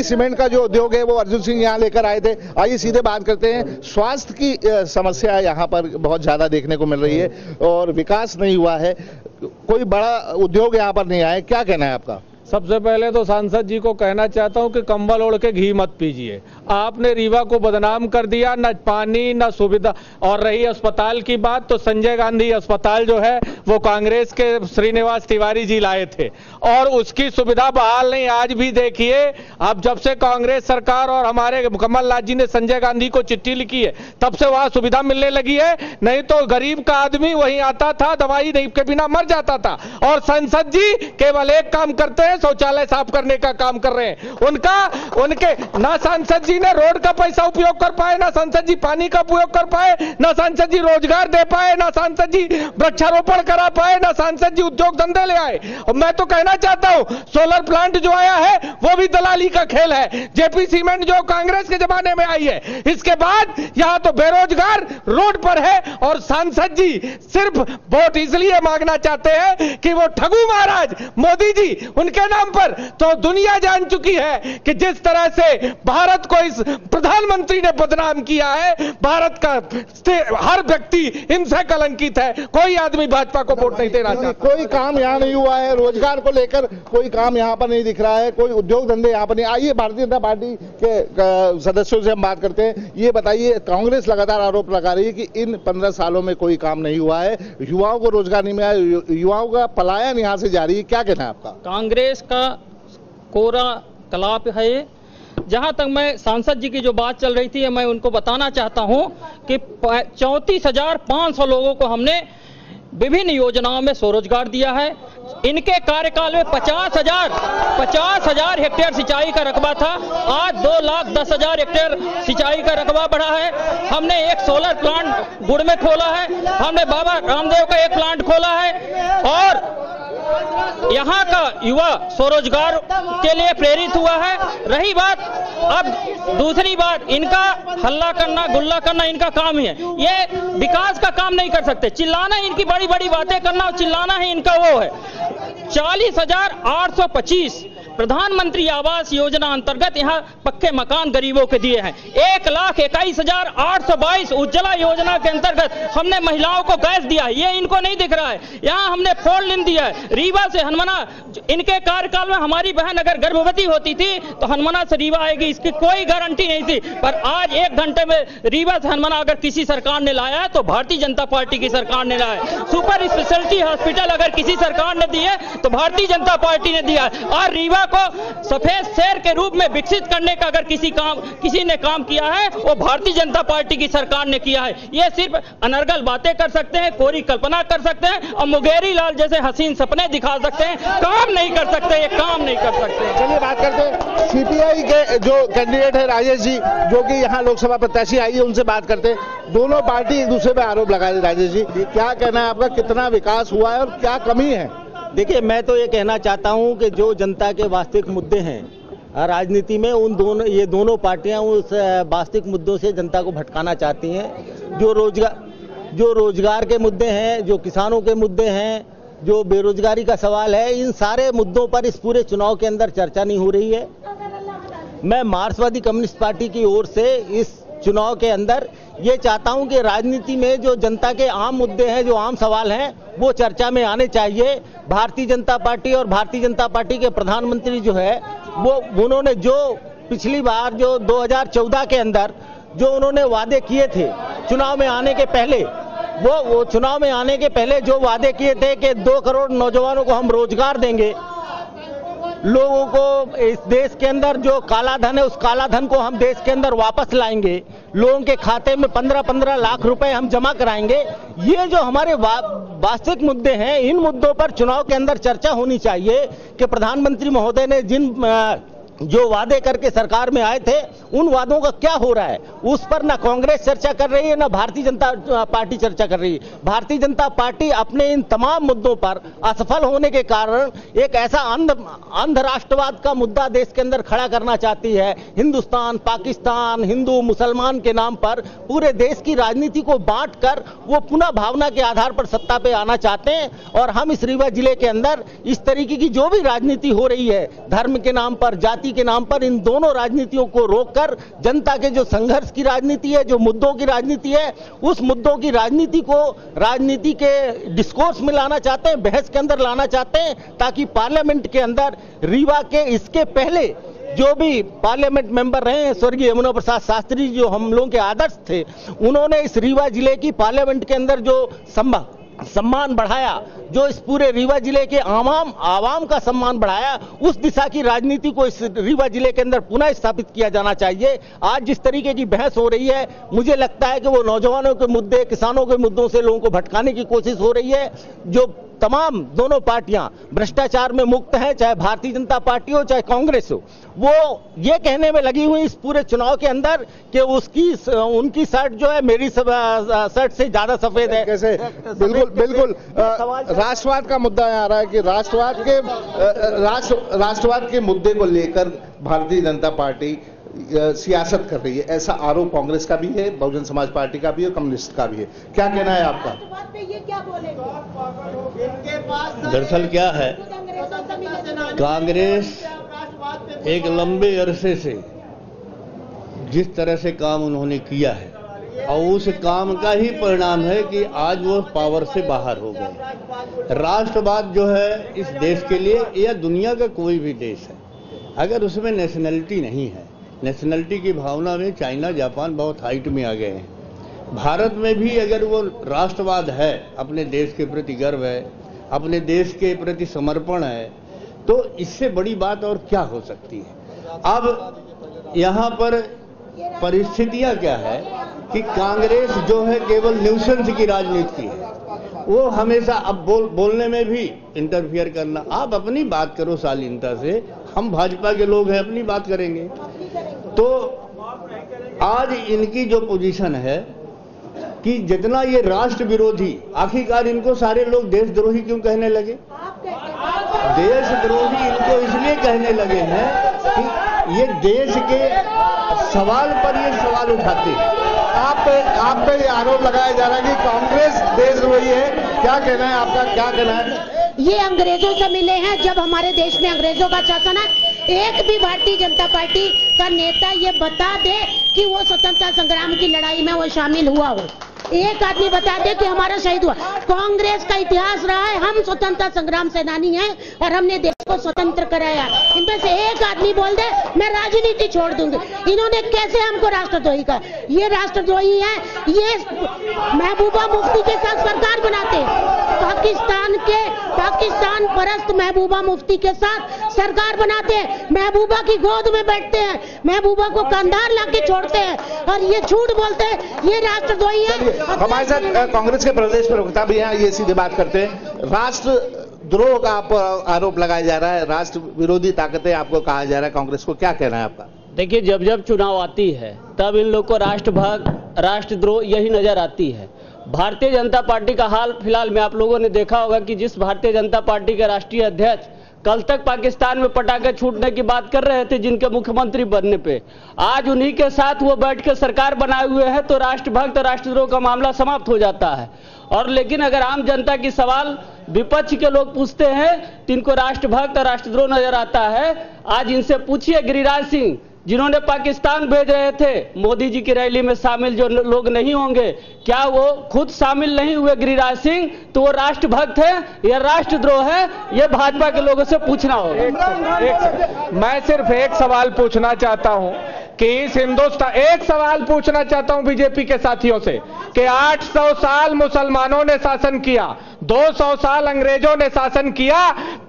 सीमेंट का जो उद्योग है वो अर्जुन सिंह यहाँ लेकर आए थे। आइए सीधे बात करते हैं। स्वास्थ्य की समस्या यहाँ पर बहुत ज्यादा देखने को मिल रही है और विकास नहीं हुआ है, कोई बड़ा उद्योग यहाँ पर नहीं आया, क्या कहना है आपका?
सबसे पहले तो सांसद जी को कहना चाहता हूं कि कंबल ओढ़ के घी मत पीजिए। आपने रीवा को बदनाम कर दिया, न पानी न सुविधा। और रही अस्पताल की बात, तो संजय गांधी अस्पताल जो है वो कांग्रेस के श्रीनिवास तिवारी जी लाए थे और उसकी सुविधा बहाल नहीं। आज भी देखिए, अब जब से कांग्रेस सरकार और हमारे कमलनाथ जी ने संजय गांधी को चिट्ठी लिखी है तब से वहां सुविधा मिलने लगी है। नहीं तो गरीब का आदमी वहीं आता था, दवाई नहीं के बिना मर जाता था। और संसद जी केवल एक काम करते हैं, शौचालय साफ करने का काम कर रहे हैं। उनके ना सांसद जी ने रोड का पैसा उपयोग कर पाए, ना सांसद जी पानी का उपयोग कर पाए, ना सांसद जी रोजगार दे पाए, ना सांसद जी वृक्षारोपण करा पाए, ना सांसद जी उद्योग धंधे ले आए। और मैं तो कहना चाहता हूं, सोलर प्लांट जो आया है वो भी दलाली का खेल है। जेपी सीमेंट जो कांग्रेस के जमाने में आई है, इसके बाद यहां तो बेरोजगार रोड पर है और सांसद जी सिर्फ वोट इसलिए मांगना चाहते हैं कि वो ठगू महाराज मोदी जी उनके नाम पर। तो दुनिया जान चुकी है कि जिस तरह से भारत को इस प्रधानमंत्री ने बदनाम किया है, भारत का हर व्यक्ति इनसे कलंकित है। कोई आदमी भाजपा को वोट नहीं देना चाहता।
कोई काम यहाँ नहीं हुआ है, रोजगार को लेकर कोई काम यहाँ पर नहीं दिख रहा है, कोई उद्योग धंधे यहाँ पर नहीं। आइए भारतीय जनता पार्टी के सदस्यों से हम बात करते हैं। ये बताइए, कांग्रेस लगातार आरोप लगा रही है कि इन 15 सालों में कोई काम नहीं हुआ है, युवाओं को रोजगार नहीं मिला, युवाओं का पलायन यहाँ से जारी है, क्या कहना है आपका?
कांग्रेस का कोरा कलाप है। जहां तक मैं सांसद जी की जो बात चल रही थी, मैं उनको बताना चाहता हूं कि 34,500 लोगों को हमने विभिन्न योजनाओं में स्वरोजगार दिया है। इनके कार्यकाल में 50,000 हेक्टेयर सिंचाई का रकबा था, आज 2,10,000 हेक्टेयर सिंचाई का रकबा बढ़ा है। हमने एक सोलर प्लांट गुड़ में खोला है, हमने बाबा रामदेव का एक प्लांट खोला है और यहाँ का युवा स्वरोजगार के लिए प्रेरित हुआ है। रही बात, अब दूसरी बात, इनका हल्ला करना गुल्ला करना इनका काम ही है। ये विकास का काम नहीं कर सकते, चिल्लाना इनकी बड़ी बड़ी बातें करना और चिल्लाना ही इनका वो है। 40,825 प्रधानमंत्री आवास योजना अंतर्गत यहाँ पक्के मकान गरीबों के दिए हैं। 1,21,822 उज्ज्वला योजना के अंतर्गत हमने महिलाओं को गैस दिया है, ये इनको नहीं दिख रहा है। यहाँ हमने 4 लेन दिया है रीवा से हनुमाना। इनके कार्यकाल में हमारी बहन अगर गर्भवती होती थी तो हनुमाना से रीवा आएगी, इसकी कोई गारंटी नहीं थी। पर आज 1 घंटे में रीवा से हनुमाना अगर किसी सरकार ने लाया है तो भारतीय जनता पार्टी की सरकार ने लाया है। सुपर स्पेशलिटी हॉस्पिटल अगर किसी सरकार ने दी है तो भारतीय जनता पार्टी ने दिया है। और रीवा को सफेद शहर के रूप में विकसित करने का अगर किसी ने काम किया है वो भारतीय जनता पार्टी की सरकार ने किया है। ये सिर्फ अनर्गल बातें कर सकते हैं, कोरी कल्पना कर सकते हैं और मुंगेरी लाल जैसे हसीन सपने दिखा सकते हैं, काम नहीं कर सकते, ये काम नहीं कर सकते।
चलिए बात करते हैं सीपीआई के जो कैंडिडेट है राजेश जी, जो कि यहाँ लोकसभा प्रत्याशी आई है, उनसे बात करते हैं। दोनों पार्टी एक दूसरे पर आरोप लगा रही। राजेश जी, क्या कहना है आपका, कितना विकास हुआ है और क्या कमी है?
देखिए, मैं तो ये कहना चाहता हूं कि जो जनता के वास्तविक मुद्दे हैं राजनीति में, ये दोनों पार्टियां उस वास्तविक मुद्दों से जनता को भटकाना चाहती हैं। जो रोजगार के मुद्दे हैं, जो किसानों के मुद्दे हैं, जो बेरोजगारी का सवाल है, इन सारे मुद्दों पर इस पूरे चुनाव के अंदर चर्चा नहीं हो रही है। मैं मार्क्सवादी कम्युनिस्ट पार्टी की ओर से इस चुनाव के अंदर ये चाहता हूं कि राजनीति में जो जनता के आम मुद्दे हैं, जो आम सवाल हैं, वो चर्चा में आने चाहिए। भारतीय जनता पार्टी और भारतीय जनता पार्टी के प्रधानमंत्री जो है वो उन्होंने जो पिछली बार जो 2014 के अंदर जो उन्होंने वादे किए थे चुनाव में आने के पहले, वो चुनाव में आने के पहले जो वादे किए थे कि 2 करोड़ नौजवानों को हम रोजगार देंगे, लोगों को इस देश के अंदर जो काला धन है उस काला धन को हम देश के अंदर वापस लाएंगे, लोगों के खाते में 15-15 लाख रुपए हम जमा कराएंगे। ये जो हमारे वास्तविक मुद्दे हैं, इन मुद्दों पर चुनाव के अंदर चर्चा होनी चाहिए कि प्रधानमंत्री महोदय ने जिन जो वादे करके सरकार में आए थे उन वादों का क्या हो रहा है, उस पर ना कांग्रेस चर्चा कर रही है ना भारतीय जनता पार्टी चर्चा कर रही है। भारतीय जनता पार्टी अपने इन तमाम मुद्दों पर असफल होने के कारण एक ऐसा अंध राष्ट्रवाद का मुद्दा देश के अंदर खड़ा करना चाहती है। हिंदुस्तान, पाकिस्तान, हिंदू मुसलमान के नाम पर पूरे देश की राजनीति को बांट कर वो पुनः भावना के आधार पर सत्ता पे आना चाहते हैं। और हम इस रीवा जिले के अंदर इस तरीके की जो भी राजनीति हो रही है, धर्म के नाम पर, जाति के नाम पर, इन दोनों राजनीतियों को रोककर जनता के जो संघर्ष की राजनीति है, जो मुद्दों की राजनीति है, उस मुद्दों की राजनीति को राजनीति के डिस्कोर्स में लाना चाहते हैं, बहस के अंदर लाना चाहते हैं, ताकि पार्लियामेंट के अंदर रीवा के इसके पहले जो भी पार्लियामेंट मेंबर रहे हैं, स्वर्गीय यमुना प्रसाद शास्त्री जो हम लोगों के आदर्श थे, उन्होंने इस रीवा जिले की पार्लियामेंट के अंदर जो सम्मान बढ़ाया, जो इस पूरे रीवा जिले के आवाम का सम्मान बढ़ाया, उस दिशा की राजनीति को इस रीवा जिले के अंदर पुनः स्थापित किया जाना चाहिए। आज जिस तरीके की बहस हो रही है, मुझे लगता है कि वो नौजवानों के मुद्दे, किसानों के मुद्दों से लोगों को भटकाने की कोशिश हो रही है। जो तमाम दोनों पार्टियां भ्रष्टाचार में मुक्त हैं, चाहे भारतीय जनता पार्टी हो चाहे कांग्रेस हो, वो ये कहने में लगी हुई इस पूरे चुनाव के अंदर कि उनकी शर्ट जो है मेरी शर्ट से ज्यादा सफेद है।
कैसे? बिल्कुल राष्ट्रवाद का मुद्दा यहाँ आ रहा है कि राष्ट्रवाद के मुद्दे को लेकर भारतीय जनता पार्टी सियासत कर रही है, ऐसा आरोप कांग्रेस का भी है, बहुजन समाज पार्टी का भी है, कम्युनिस्ट का भी है। क्या कहना है आपका?
दरअसल क्या है, कांग्रेस एक लंबे अरसे से जिस तरह से काम उन्होंने किया है और उस काम का ही परिणाम है कि आज वो पावर से बाहर हो गए। राष्ट्रवाद जो है इस देश के लिए या दुनिया का कोई भी देश है, अगर उसमें नेशनलिटी नहीं है, नेशनलिटी की भावना में चाइना, जापान बहुत हाइट में आ गए हैं। भारत में भी अगर वो राष्ट्रवाद है, अपने देश के प्रति गर्व है, अपने देश के प्रति समर्पण है, तो इससे बड़ी बात और क्या हो सकती है। अब यहाँ पर परिस्थितियाँ क्या है कि कांग्रेस जो है केवल न्यूसेंस की राजनीति है, वो हमेशा अब बोलने में भी इंटरफियर करना। आप अपनी बात करो शालीनता से, हम भाजपा के लोग हैं, अपनी बात करेंगे। तो आज इनकी जो पोजीशन है कि जितना ये राष्ट्र विरोधी, आखिरकार इनको सारे लोग देशद्रोही क्यों कहने लगे? देशद्रोही इनको इसलिए कहने लगे हैं कि ये देश के सवाल पर ये सवाल उठाते हैं।
आप पे ये आरोप लगाया जा रहा है कि कांग्रेस देशद्रोही है, क्या कहना है आपका? क्या कहना है?
ये अंग्रेजों से मिले हैं। जब हमारे देश में अंग्रेजों का शासन है, एक भी भारतीय जनता पार्टी का नेता ये बता दे कि वो स्वतंत्रता संग्राम की लड़ाई में वो शामिल हुआ हो, एक आदमी बता दे कि हमारा शहीद हुआ। कांग्रेस का इतिहास रहा है, हम स्वतंत्रता संग्राम सेनानी हैं और हमने देश को स्वतंत्र कराया। इनमें से एक आदमी बोल दे मैं राजनीति छोड़ दूंगी। इन्होंने कैसे हमको राष्ट्रद्रोही कहा? ये राष्ट्रद्रोही है, ये महबूबा मुफ्ती के साथ सरकार बनाते हैं। पाकिस्तान परस्त महबूबा मुफ्ती के साथ सरकार बनाते हैं, महबूबा की गोद में बैठते हैं, महबूबा को कंधार लाके छोड़ते हैं और ये झूठ बोलते हैं, ये राष्ट्रद्रोही है।
हमारे साथ कांग्रेस के प्रदेश प्रवक्ता भी हैं, ये सीधे बात करते हैं। राष्ट्रद्रोह का आप आरोप लगाया जा रहा है, राष्ट्र विरोधी ताकतें आपको कहा जा रहा है, कांग्रेस को क्या कहना है आपका?
देखिए, जब चुनाव आती है तब इन लोग को राष्ट्रद्रोह यही नजर आती है। भारतीय जनता पार्टी का हाल फिलहाल में आप लोगों ने देखा होगा कि जिस भारतीय जनता पार्टी के राष्ट्रीय अध्यक्ष कल तक पाकिस्तान में पटाखे छूटने की बात कर रहे थे, जिनके मुख्यमंत्री बनने पे आज उन्हीं के साथ वो बैठ के सरकार बनाए हुए हैं, तो राष्ट्रभक्त और राष्ट्रद्रोह का मामला समाप्त हो जाता है। और लेकिन अगर आम जनता की सवाल विपक्ष के लोग पूछते हैं तो इनको राष्ट्रभक्त और राष्ट्रद्रोह नजर आता है। आज इनसे पूछिए गिरिराज सिंह, जिन्होंने पाकिस्तान भेज रहे थे मोदी जी की रैली में शामिल जो लोग नहीं होंगे, क्या वो खुद शामिल नहीं हुए गिरिराज सिंह? तो वो राष्ट्रभक्त है या राष्ट्रद्रोह है? ये भाजपा के लोगों से पूछना होगा।
मैं सिर्फ एक सवाल पूछना चाहता हूं कि इस हिंदुस्तान, एक सवाल पूछना चाहता हूं बीजेपी के साथियों से कि 800 साल मुसलमानों ने शासन किया, 200 साल अंग्रेजों ने शासन किया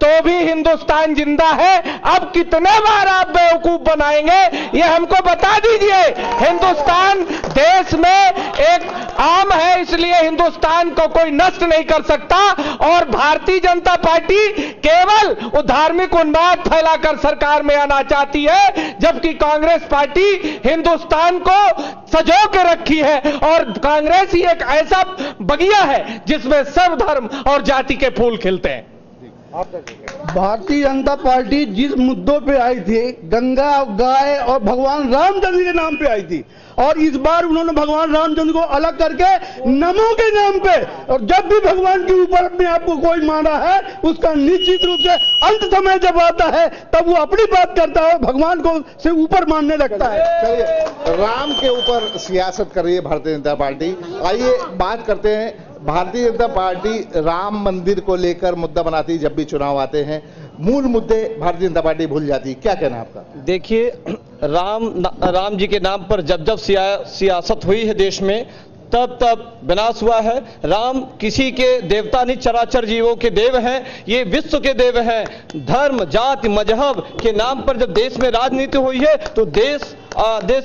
तो भी हिंदुस्तान जिंदा है। अब कितने बार आप बेवकूफ बनाएंगे ये हमको बता दीजिए। हिंदुस्तान देश में एक आम है, इसलिए हिंदुस्तान को कोई नष्ट नहीं कर सकता। और भारतीय जनता पार्टी केवल वो धार्मिक उन्माद फैलाकर सरकार में आना चाहती है, जबकि कांग्रेस पार्टी हिंदुस्तान को सजो के रखी है। और कांग्रेस ही एक ऐसा बगिया है जिसमें सब धर्म और जाति के फूल खिलते हैं।
भारतीय जनता पार्टी जिस मुद्दों पे आई थी, गंगा, गाय और भगवान रामचंद्र के नाम पे आई थी, और इस बार उन्होंने भगवान रामचंद्र को अलग करके नमो के नाम पे, और जब भी भगवान के ऊपर अपने आप को कोई माना है उसका निश्चित रूप से अंत समय जब आता है तब वो अपनी बात करता है, भगवान को से ऊपर मानने लगता है।
चलिए, राम के ऊपर सियासत कर रही है भारतीय जनता पार्टी। आइए बात करते हैं। भारतीय जनता पार्टी राम मंदिर को लेकर मुद्दा बनाती है, जब भी चुनाव आते हैं मूल मुद्दे भारतीय जनता पार्टी भूल जाती है। क्या कहना है आपका?
देखिए, राम जी के नाम पर जब जब सियासत हुई है देश में, तब विनाश हुआ है। राम किसी के देवता नहीं, चराचर जीवों के देव हैं, ये विश्व के देव हैं। धर्म, जाति, मजहब के नाम पर जब देश में राजनीति हुई है तो देश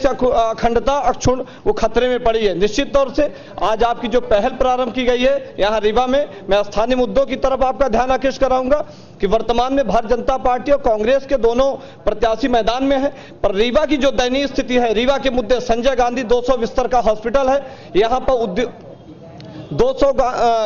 अखंडता अक्षुण वो खतरे में पड़ी है। निश्चित तौर से आज आपकी जो पहल प्रारंभ की गई है यहाँ रीवा में, मैं स्थानीय मुद्दों की तरफ आपका ध्यान आकृष्ट कराऊंगा कि वर्तमान में भारतीय जनता पार्टी और कांग्रेस के दोनों प्रत्याशी मैदान में है। पर रीवा की जो दयनीय स्थिति है, रीवा के मुद्दे, संजय गांधी 200 बिस्तर का हॉस्पिटल है, यहाँ पर 200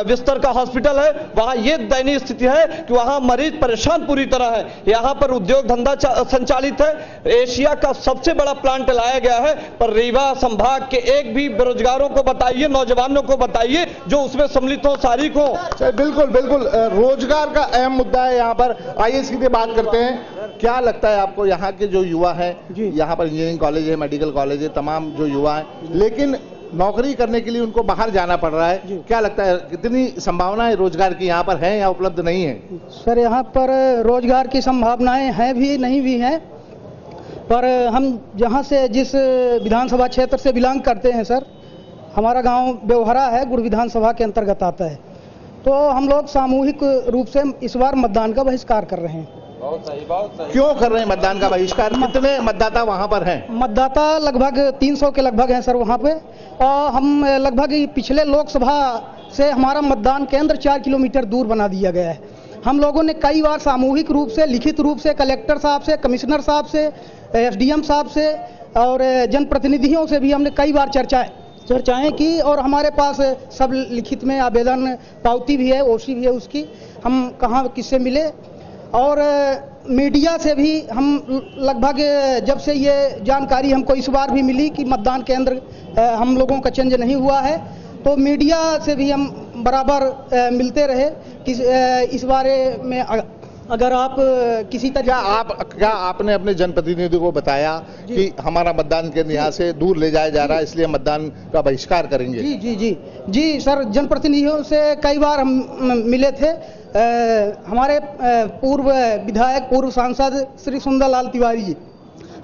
बिस्तर का हॉस्पिटल है, वहां ये दयनीय स्थिति है कि वहां मरीज परेशान पूरी तरह है। यहां पर उद्योग धंधा संचालित है, एशिया का सबसे बड़ा प्लांट लाया गया है, पर रीवा संभाग के एक भी बेरोजगारों को बताइए, नौजवानों को बताइए जो उसमें सम्मिलित हो, शारीक हो।
बिल्कुल बिल्कुल, रोजगार का अहम मुद्दा है यहाँ पर। आइए सीधे बात करते हैं। क्या लगता है आपको, यहाँ के जो युवा है, यहाँ पर इंजीनियरिंग कॉलेज है, मेडिकल कॉलेज है, तमाम जो युवा है, लेकिन नौकरी करने के लिए उनको बाहर जाना पड़ रहा है, क्या लगता है कितनी संभावनाएं रोजगार की यहाँ पर हैं या उपलब्ध नहीं है?
सर, यहाँ पर रोजगार की संभावनाएं हैं भी, नहीं भी हैं, पर हम जहाँ से जिस विधानसभा क्षेत्र से बिलोंग करते हैं सर, हमारा गांव बेवहरा है, गुड़ विधानसभा के अंतर्गत आता है, तो हम लोग सामूहिक रूप से इस बार मतदान का बहिष्कार कर रहे हैं।
बहुत सही। क्यों कर रहे हैं मतदान का बहिष्कार? कितने मतदाता वहां पर हैं?
मतदाता लगभग 300 के लगभग हैं सर वहां पे, और हम लगभग पिछले लोकसभा से हमारा मतदान केंद्र 4 किलोमीटर दूर बना दिया गया है। हम लोगों ने कई बार सामूहिक रूप से, लिखित रूप से कलेक्टर साहब से, कमिश्नर साहब से, एसडीएम साहब से और जनप्रतिनिधियों से भी हमने कई बार चर्चाएं की, और हमारे पास सब लिखित में आवेदन पावती भी है, ओसी भी है उसकी, हम कहाँ किससे मिले। और मीडिया से भी हम लगभग, जब से ये जानकारी हमको इस बार भी मिली कि मतदान केंद्र हम लोगों का चेंज नहीं हुआ है, तो मीडिया से भी हम बराबर मिलते रहे कि इस बारे में अगर आप किसी तरह
क्या आपने अपने जनप्रतिनिधि को बताया कि हमारा मतदान केंद्र यहाँ से दूर ले जाया जा रहा है, इसलिए मतदान का बहिष्कार करेंगे?
जी जी जी जी सर, जनप्रतिनिधियों से कई बार हम मिले थे। हमारे पूर्व विधायक, पूर्व सांसद श्री सुंदरलाल तिवारी जी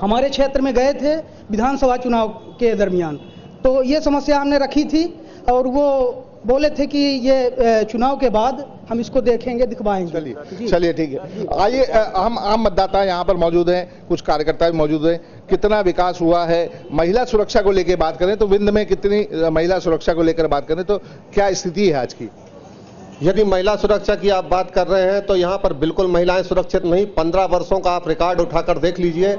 हमारे क्षेत्र में गए थे विधानसभा चुनाव के दरमियान, तो ये समस्या हमने रखी थी, और वो बोले थे कि ये चुनाव के बाद हम इसको देखेंगे, दिखवाएंगे।
चलिए ठीक है। आइए, हम आम मतदाता यहाँ पर मौजूद हैं, कुछ कार्यकर्ता भी मौजूद हैं। कितना विकास हुआ है? महिला सुरक्षा को लेकर बात करें तो विंध्य में कितनी महिला सुरक्षा को लेकर बात करें तो क्या स्थिति है आज की?
यदि महिला सुरक्षा की आप बात कर रहे हैं तो यहाँ पर बिल्कुल महिलाएं सुरक्षित नहीं। 15 वर्षों का आप रिकॉर्ड उठाकर देख लीजिए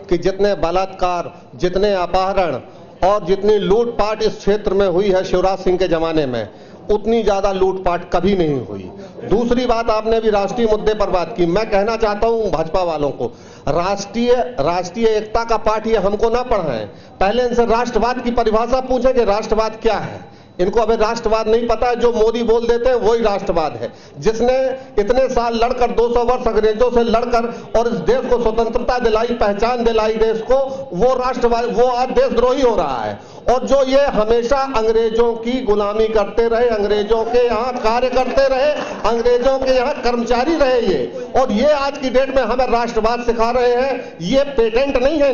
कि जितने बलात्कार, जितने अपहरण और जितनी लूटपाट इस क्षेत्र में हुई है शिवराज सिंह के जमाने में, उतनी ज्यादा लूटपाट कभी नहीं हुई। दूसरी बात, आपने भी राष्ट्रीय मुद्दे पर बात की। मैं कहना चाहता हूं भाजपा वालों को, राष्ट्रीय एकता का पाठ ये हमको ना पढ़ाएं। पहले इनसे राष्ट्रवाद की परिभाषा पूछें कि राष्ट्रवाद क्या है। इनको अभी राष्ट्रवाद नहीं पता है, जो मोदी बोल देते हैं वही राष्ट्रवाद है। जिसने इतने साल लड़कर, 200 वर्ष अंग्रेजों से लड़कर और इस देश को स्वतंत्रता दिलाई, पहचान दिलाई देश को, वो राष्ट्रवाद, वो आज देशद्रोही हो रहा है। और जो ये हमेशा अंग्रेजों की गुलामी करते रहे, अंग्रेजों के यहाँ कार्य करते रहे, अंग्रेजों के यहाँ कर्मचारी रहे ये, और ये आज की डेट में हमें राष्ट्रवाद सिखा रहे हैं। ये पेटेंट नहीं है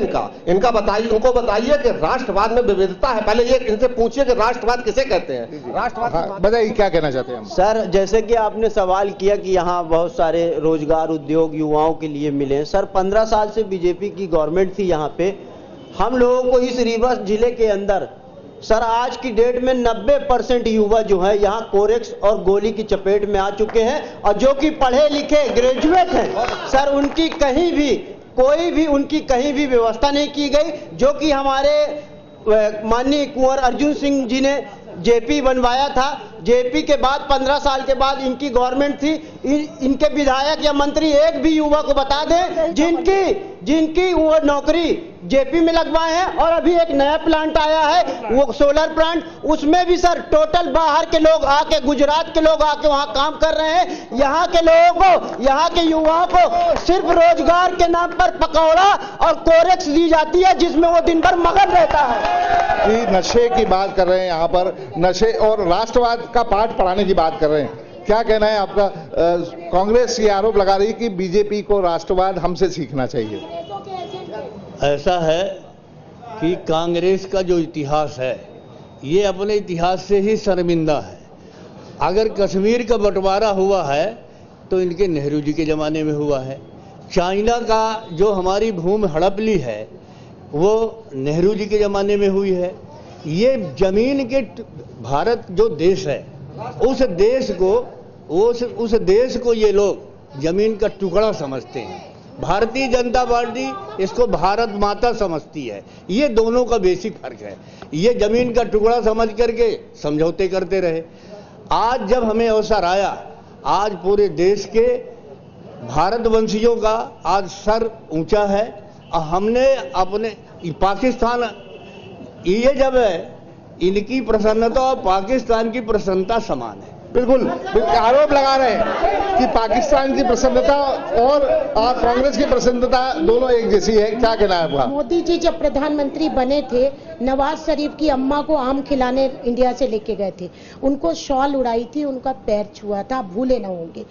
इनका बताइए, उनको बताइए कि राष्ट्रवाद में विविधता है। पहले ये इनसे पूछिए कि राष्ट्रवाद किसे कहते हैं। राष्ट्रवाद
बताइए क्या कहना चाहते हैं हम।
सर, जैसे कि आपने सवाल किया कि यहाँ बहुत सारे रोजगार उद्योग युवाओं के लिए मिले। सर, 15 साल से बीजेपी की गवर्नमेंट थी यहाँ पे, हम लोगों को इस रीवा जिले के अंदर सर आज की डेट में 90% युवा जो है यहाँ कोरेक्स और गोली की चपेट में आ चुके हैं, और जो कि पढ़े लिखे ग्रेजुएट हैं सर, उनकी कहीं भी कोई भी उनकी कहीं भी व्यवस्था नहीं की गई। जो कि हमारे माननीय कुंवर अर्जुन सिंह जी ने जेपी बनवाया था। जेपी के बाद 15 साल के बाद इनकी गवर्नमेंट थी। इनके विधायक या मंत्री एक भी युवा को बता दें जिनकी वो नौकरी जेपी में लगवाए हैं। और अभी एक नया प्लांट आया है, वो सोलर प्लांट, उसमें भी सर टोटल बाहर के लोग आके, गुजरात के लोग आके वहां काम कर रहे हैं। यहाँ के लोगों को, यहाँ के युवाओं को सिर्फ रोजगार के नाम पर पकौड़ा और कोरेक्स दी जाती है, जिसमें वो दिन भर मगन रहता है।
नशे की बात कर रहे हैं यहाँ पर, नशे और राष्ट्रवाद का पाठ पढ़ाने की बात कर रहे हैं, क्या कहना है आपका? कांग्रेस ये आरोप लगा रही है कि बीजेपी को राष्ट्रवाद हमसे सीखना चाहिए।
ऐसा है कि कांग्रेस का जो इतिहास है ये अपने इतिहास से ही शर्मिंदा है। अगर कश्मीर का बंटवारा हुआ है तो इनके नेहरू जी के ज़माने में हुआ है। चाइना का जो हमारी भूमि हड़प ली है वो नेहरू जी के ज़माने में हुई है। ये जमीन के भारत जो देश है उस देश को ये लोग जमीन का टुकड़ा समझते हैं। भारतीय जनता पार्टी इसको भारत माता समझती है। ये दोनों का बेसिक फर्क है। ये जमीन का टुकड़ा समझ करके समझौते करते रहे। आज जब हमें अवसर आया, आज पूरे देश के भारतवंशियों का आज सर ऊंचा है। हमने अपने पाकिस्तान, ये जब है इनकी प्रसन्नता और पाकिस्तान की प्रसन्नता समान है।
बिल्कुल आरोप लगा रहे हैं कि पाकिस्तान की प्रसन्नता और कांग्रेस की प्रसन्नता दोनों एक जैसी है, क्या कहना है आपका?
मोदी जी जब प्रधानमंत्री बने थे, नवाज शरीफ की अम्मा को आम खिलाने इंडिया से लेके गए थे, उनको शॉल उड़ाई थी, उनका पैर छुआ था, भूले ना होंगे।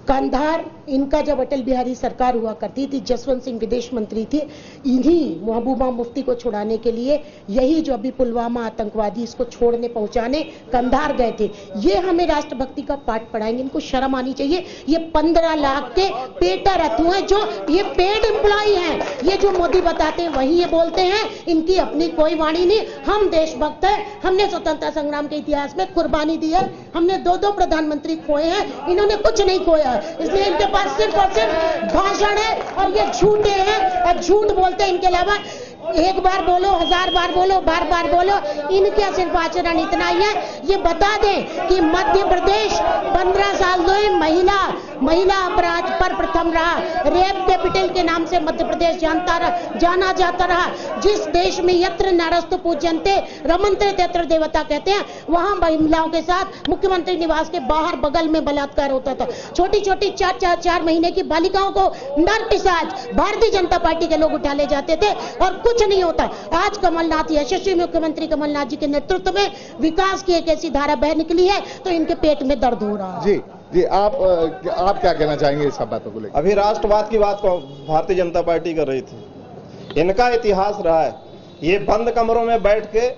कंधार इनका जब अटल बिहारी सरकार हुआ करती थी, जसवंत सिंह विदेश मंत्री थे, इन्हीं महबूबा मुफ्ती को छुड़ाने के लिए यही जो अभी पुलवामा आतंकवादी इसको छोड़ने पहुंचाने कंधार गए थे। ये हमें राष्ट्रभक्ति का पाठ पढ़ाएंगे, इनको शर्म आनी चाहिए। ये 15 लाख के पेटा रथु हैं, जो ये पेड एम्प्लॉई हैं। ये जो मोदी बताते हैं वही ये बोलते हैं, इनकी अपनी कोई वाणी नहीं। हम देशभक्त हैं, हमने स्वतंत्रता संग्राम के इतिहास में कुर्बानी दी है, हमने 2 प्रधानमंत्री खोए हैं, इन्होंने कुछ नहीं खोया, इसलिए इनके पास सिर्फ और सिर्फ भाषण है और ये झूठे हैं और झूठ बोलते हैं। इनके अलावा एक बार बोलो, 1000 बार बोलो, बार बार बोलो, इनके सिर्फ आचरण इतना ही है। ये बता दें कि मध्य प्रदेश 15 साल से महिला अपराध पर प्रथम रहा। रेप कैपिटल के नाम से मध्य प्रदेश जाना जाता रहा। जिस देश में यत्र नारस्तु पूज्यन्ते रमन्ते तत्र देवता कहते हैं, वहां महिलाओं के साथ मुख्यमंत्री निवास के बाहर बगल में बलात्कार होता था। छोटी छोटी 4 महीने की बालिकाओं को नरपिशाच भारतीय जनता पार्टी के लोग उठा ले जाते थे और कुछ नहीं होता। आज कमलनाथ, यशस्वी मुख्यमंत्री कमलनाथ जी के नेतृत्व में विकास की एक ऐसी धारा बह निकली है, तो इनके पेट में दर्द हो रहा है।
जी आप क्या कहना चाहेंगे इस सब बातों को लेकर?
अभी राष्ट्रवाद की बात को भारतीय जनता पार्टी कर रही थी। इनका इतिहास रहा है, ये बंद कमरों में बैठ के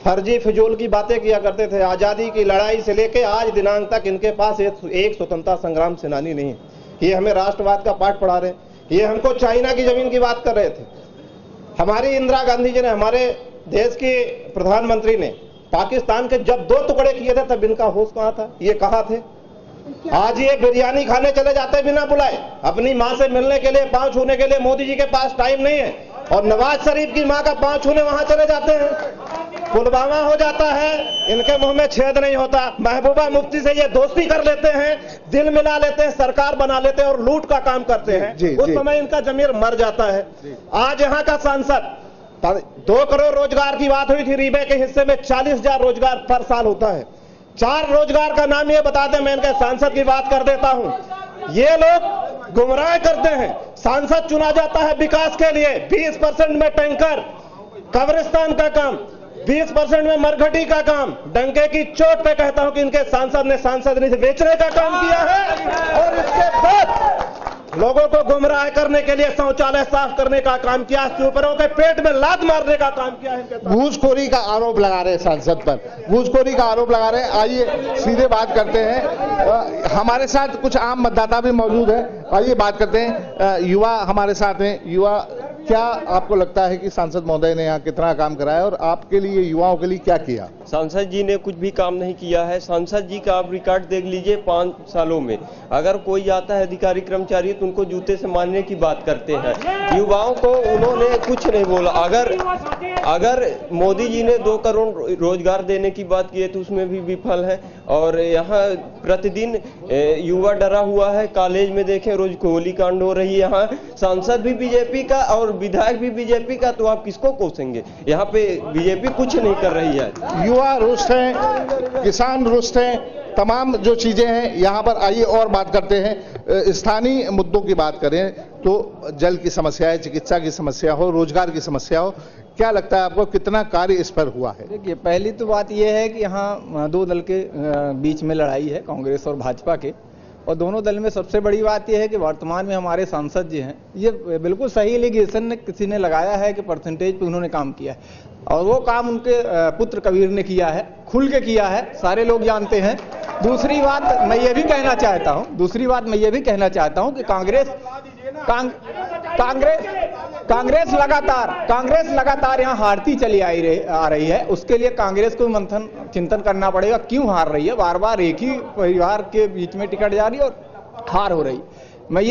फर्जी फिजूल की बातें किया करते थे। आजादी की लड़ाई से लेके आज दिनांक तक इनके पास एक स्वतंत्रता संग्राम सेनानी नहीं है। ये हमें राष्ट्रवाद का पाठ पढ़ा रहे। ये हमको चाइना की जमीन की बात कर रहे थे। हमारी इंदिरा गांधी जी ने, हमारे देश की प्रधानमंत्री ने पाकिस्तान के जब 2 टुकड़े किए थे तब इनका होश कहां था? ये कहां थे? आज ये बिरयानी खाने चले जाते बिना बुलाए, अपनी मां से मिलने के लिए, पांव छूने के लिए मोदी जी के पास टाइम नहीं है, और नवाज शरीफ की मां का पांव छूने वहां चले जाते हैं। पुलवामा हो जाता है, इनके मुंह में छेद नहीं होता। महबूबा मुफ्ती से ये दोस्ती कर लेते हैं, दिल मिला लेते हैं, सरकार बना लेते हैं और लूट का काम करते हैं। उस समय इनका जमीर मर जाता है। आज यहाँ का सांसद, 2 करोड़ रोजगार की बात हुई थी, रीबे के हिस्से में 40,000 रोजगार पर साल होता है। 4 रोजगार का नाम ये बता दें, मैं इनके सांसद की बात कर देता हूं। ये लोग गुमराह करते हैं। सांसद चुना जाता है विकास के लिए, 20% में टैंकर, कब्रिस्तान का काम, 20% में मरघटी का काम, डंके की चोट पे कहता हूं कि इनके सांसद ने सांसद बेचने का काम किया है। और इसके बाद लोगों को गुमराह करने के लिए शौचालय साफ करने का काम किया, सुपरों के पेट में लात मारने का काम किया है।
घूसखोरी का आरोप लगा रहे हैं सांसद पर, घूसखोरी का आरोप लगा रहे हैं। आइए सीधे बात करते हैं, हमारे साथ कुछ आम मतदाता भी मौजूद है, आइए बात करते हैं। युवा हमारे साथ हैं। युवा, क्या आपको लगता है कि सांसद महोदय ने यहाँ कितना काम कराया और आपके लिए, युवाओं के लिए क्या किया?
सांसद जी ने कुछ भी काम नहीं किया है। सांसद जी का आप रिकॉर्ड देख लीजिए 5 सालों में, अगर कोई आता है अधिकारी कर्मचारी तो उनको जूते से मारने की बात करते हैं। युवाओं को उन्होंने कुछ नहीं बोला। अगर मोदी जी ने 2 करोड़ रोजगार देने की बात की है तो उसमें भी विफल है। और यहाँ प्रतिदिन युवा डरा हुआ है। कॉलेज में देखें रोज गोली कांड हो रही है। यहाँ सांसद भी बीजेपी का और विधायक भी बीजेपी का, तो आप किसको कोसेंगे? यहाँ पे बीजेपी कुछ नहीं कर रही है।
युवा रुष्ट हैं, किसान रुष्ट हैं, तमाम जो चीजें हैं यहाँ पर। आइए और बात करते हैं। स्थानीय मुद्दों की बात करें तो जल की समस्या है, चिकित्सा की समस्या हो, रोजगार की समस्या हो, क्या लगता है आपको कितना कार्य इस पर हुआ है?
देखिए, पहली तो बात यह है कि यहाँ 2 दल के बीच में लड़ाई है, कांग्रेस और भाजपा के। और दोनों दल में सबसे बड़ी बात यह है कि वर्तमान में हमारे सांसद जी हैं, ये बिल्कुल सही एलिगेशन किसी ने लगाया है कि परसेंटेज पे उन्होंने काम किया है, और वो काम उनके पुत्र कबीर ने किया है, खुल के किया है, सारे लोग जानते हैं। दूसरी बात मैं ये भी कहना चाहता हूं कि कांग्रेस लगातार यहाँ हारती चली आ रही है। उसके लिए कांग्रेस को मंथन चिंतन करना पड़ेगा, क्यों हार रही है। बार बार एक ही परिवार के बीच में टिकट जा रही है और हार हो रही। मैं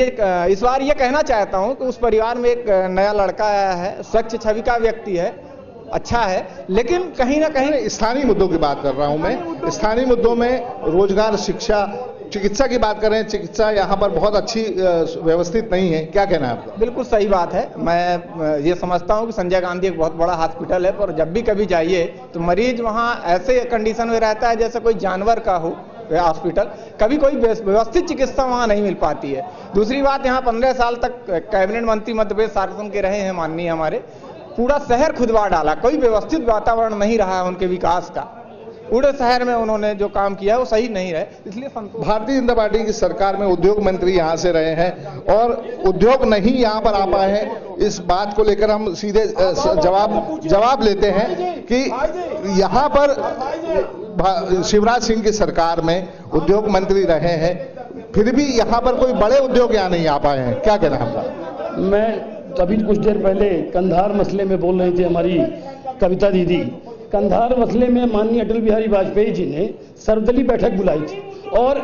इस बार ये कहना चाहता हूं कि उस परिवार में एक नया लड़का आया है, स्वच्छ छवि का व्यक्ति है, अच्छा है, लेकिन कहीं ना कहीं
स्थानीय मुद्दों की बात कर रहा हूं मैं। स्थानीय मुद्दों में रोजगार, शिक्षा, चिकित्सा की बात करें, चिकित्सा यहाँ पर बहुत अच्छी व्यवस्थित नहीं है, क्या कहना है आपका?
बिल्कुल सही बात है। मैं ये समझता हूँ कि संजय गांधी एक बहुत बड़ा हॉस्पिटल है, पर जब भी कभी जाइए तो मरीज वहाँ ऐसे कंडीशन में रहता है जैसे कोई जानवर का हो हॉस्पिटल। कभी कोई व्यवस्थित चिकित्सा वहाँ नहीं मिल पाती है। दूसरी बात, यहाँ 15 साल तक कैबिनेट मंत्री मध्य प्रदेश शासन के रहे हैं माननीय हमारे, पूरा शहर खुदवा डाला, कोई व्यवस्थित वातावरण नहीं रहा है उनके विकास का। पूरे शहर में उन्होंने जो काम किया है वो सही नहीं रहे, इसलिए
भारतीय जनता पार्टी की सरकार में उद्योग मंत्री यहाँ से रहे हैं और उद्योग नहीं यहाँ पर आ पाए हैं। इस बात को लेकर हम सीधे जवाब लेते हैं कि यहाँ पर शिवराज सिंह की सरकार में उद्योग मंत्री रहे हैं, फिर भी यहाँ पर कोई बड़े उद्योग यहाँ नहीं आ पाए हैं, क्या कहना है आपका?
मैं अभी कुछ देर पहले कंधार मसले में बोल रही थी हमारी कविता दीदी। कंधार मसले में माननीय अटल बिहारी वाजपेयी जी ने सर्वदलीय बैठक बुलाई थी, और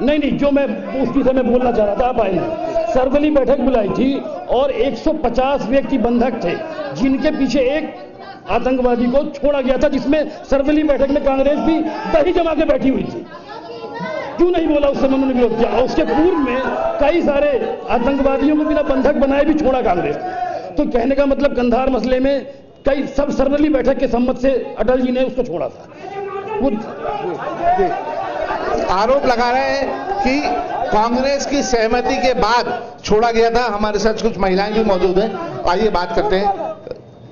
नहीं जो मैं उस विषय में बोलना चाह रहा था, आप आए। सर्वदलीय बैठक बुलाई थी और 150 व्यक्ति बंधक थे, जिनके पीछे एक आतंकवादी को छोड़ा गया था, जिसमें सर्वदलीय बैठक में कांग्रेस भी दही जमा के बैठी हुई थी। क्यों नहीं बोला उस समय उन्होंने विरोध किया? और उसके पूर्व में कई सारे आतंकवादियों को बिना बंधक बनाए भी छोड़ा कांग्रेस। तो कहने का मतलब कंधार मसले में कई सब सर्वदलीय बैठक के सम्मत से अटल जी ने उसको छोड़ा था। वो
आरोप लगा रहे हैं कि कांग्रेस की सहमति के बाद छोड़ा गया था। हमारे साथ कुछ महिलाएं भी मौजूद हैं, आइए बात करते हैं।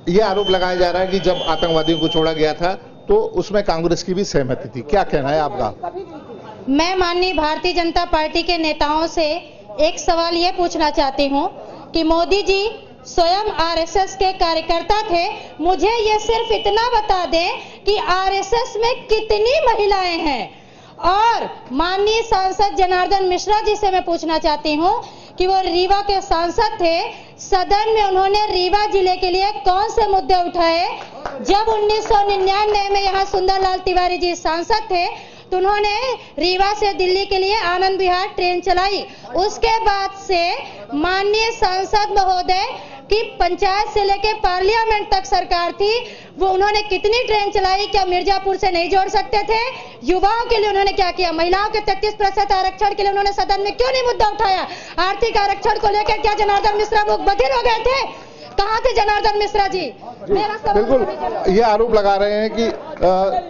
ये आरोप लगाया जा रहा है कि जब आतंकवादियों को छोड़ा गया था तो उसमें कांग्रेस की भी सहमति थी, क्या कहना है आपका?
मैं माननीय भारतीय जनता पार्टी के नेताओं से एक सवाल ये पूछना चाहती हूँ कि मोदी जी स्वयं आरएसएस के कार्यकर्ता थे, मुझे ये सिर्फ इतना बता दें कि आरएसएस में कितनी महिलाएं हैं। और माननीय सांसद जनार्दन मिश्रा जी से मैं पूछना चाहती हूँ कि वो रीवा के सांसद थे, सदन में उन्होंने रीवा जिले के लिए कौन से मुद्दे उठाए? जब 1999 में यहाँ सुंदरलाल तिवारी जी सांसद थे तो उन्होंने रीवा से दिल्ली के लिए आनंद विहार ट्रेन चलाई। उसके बाद से माननीय सांसद महोदय की पंचायत से लेकर पार्लियामेंट तक सरकार थी, वो उन्होंने कितनी ट्रेन चलाई? क्या मिर्जापुर से नहीं जोड़ सकते थे? युवाओं के लिए उन्होंने क्या किया? महिलाओं के 33% आरक्षण के लिए उन्होंने सदन में क्यों नहीं मुद्दा उठाया? आर्थिक आरक्षण को लेकर क्या जनार्दन मिश्रा मुख बधिर हो गए थे? कहाँ थे जनार्दन मिश्रा जी?
बिल्कुल ये आरोप लगा रहे हैं कि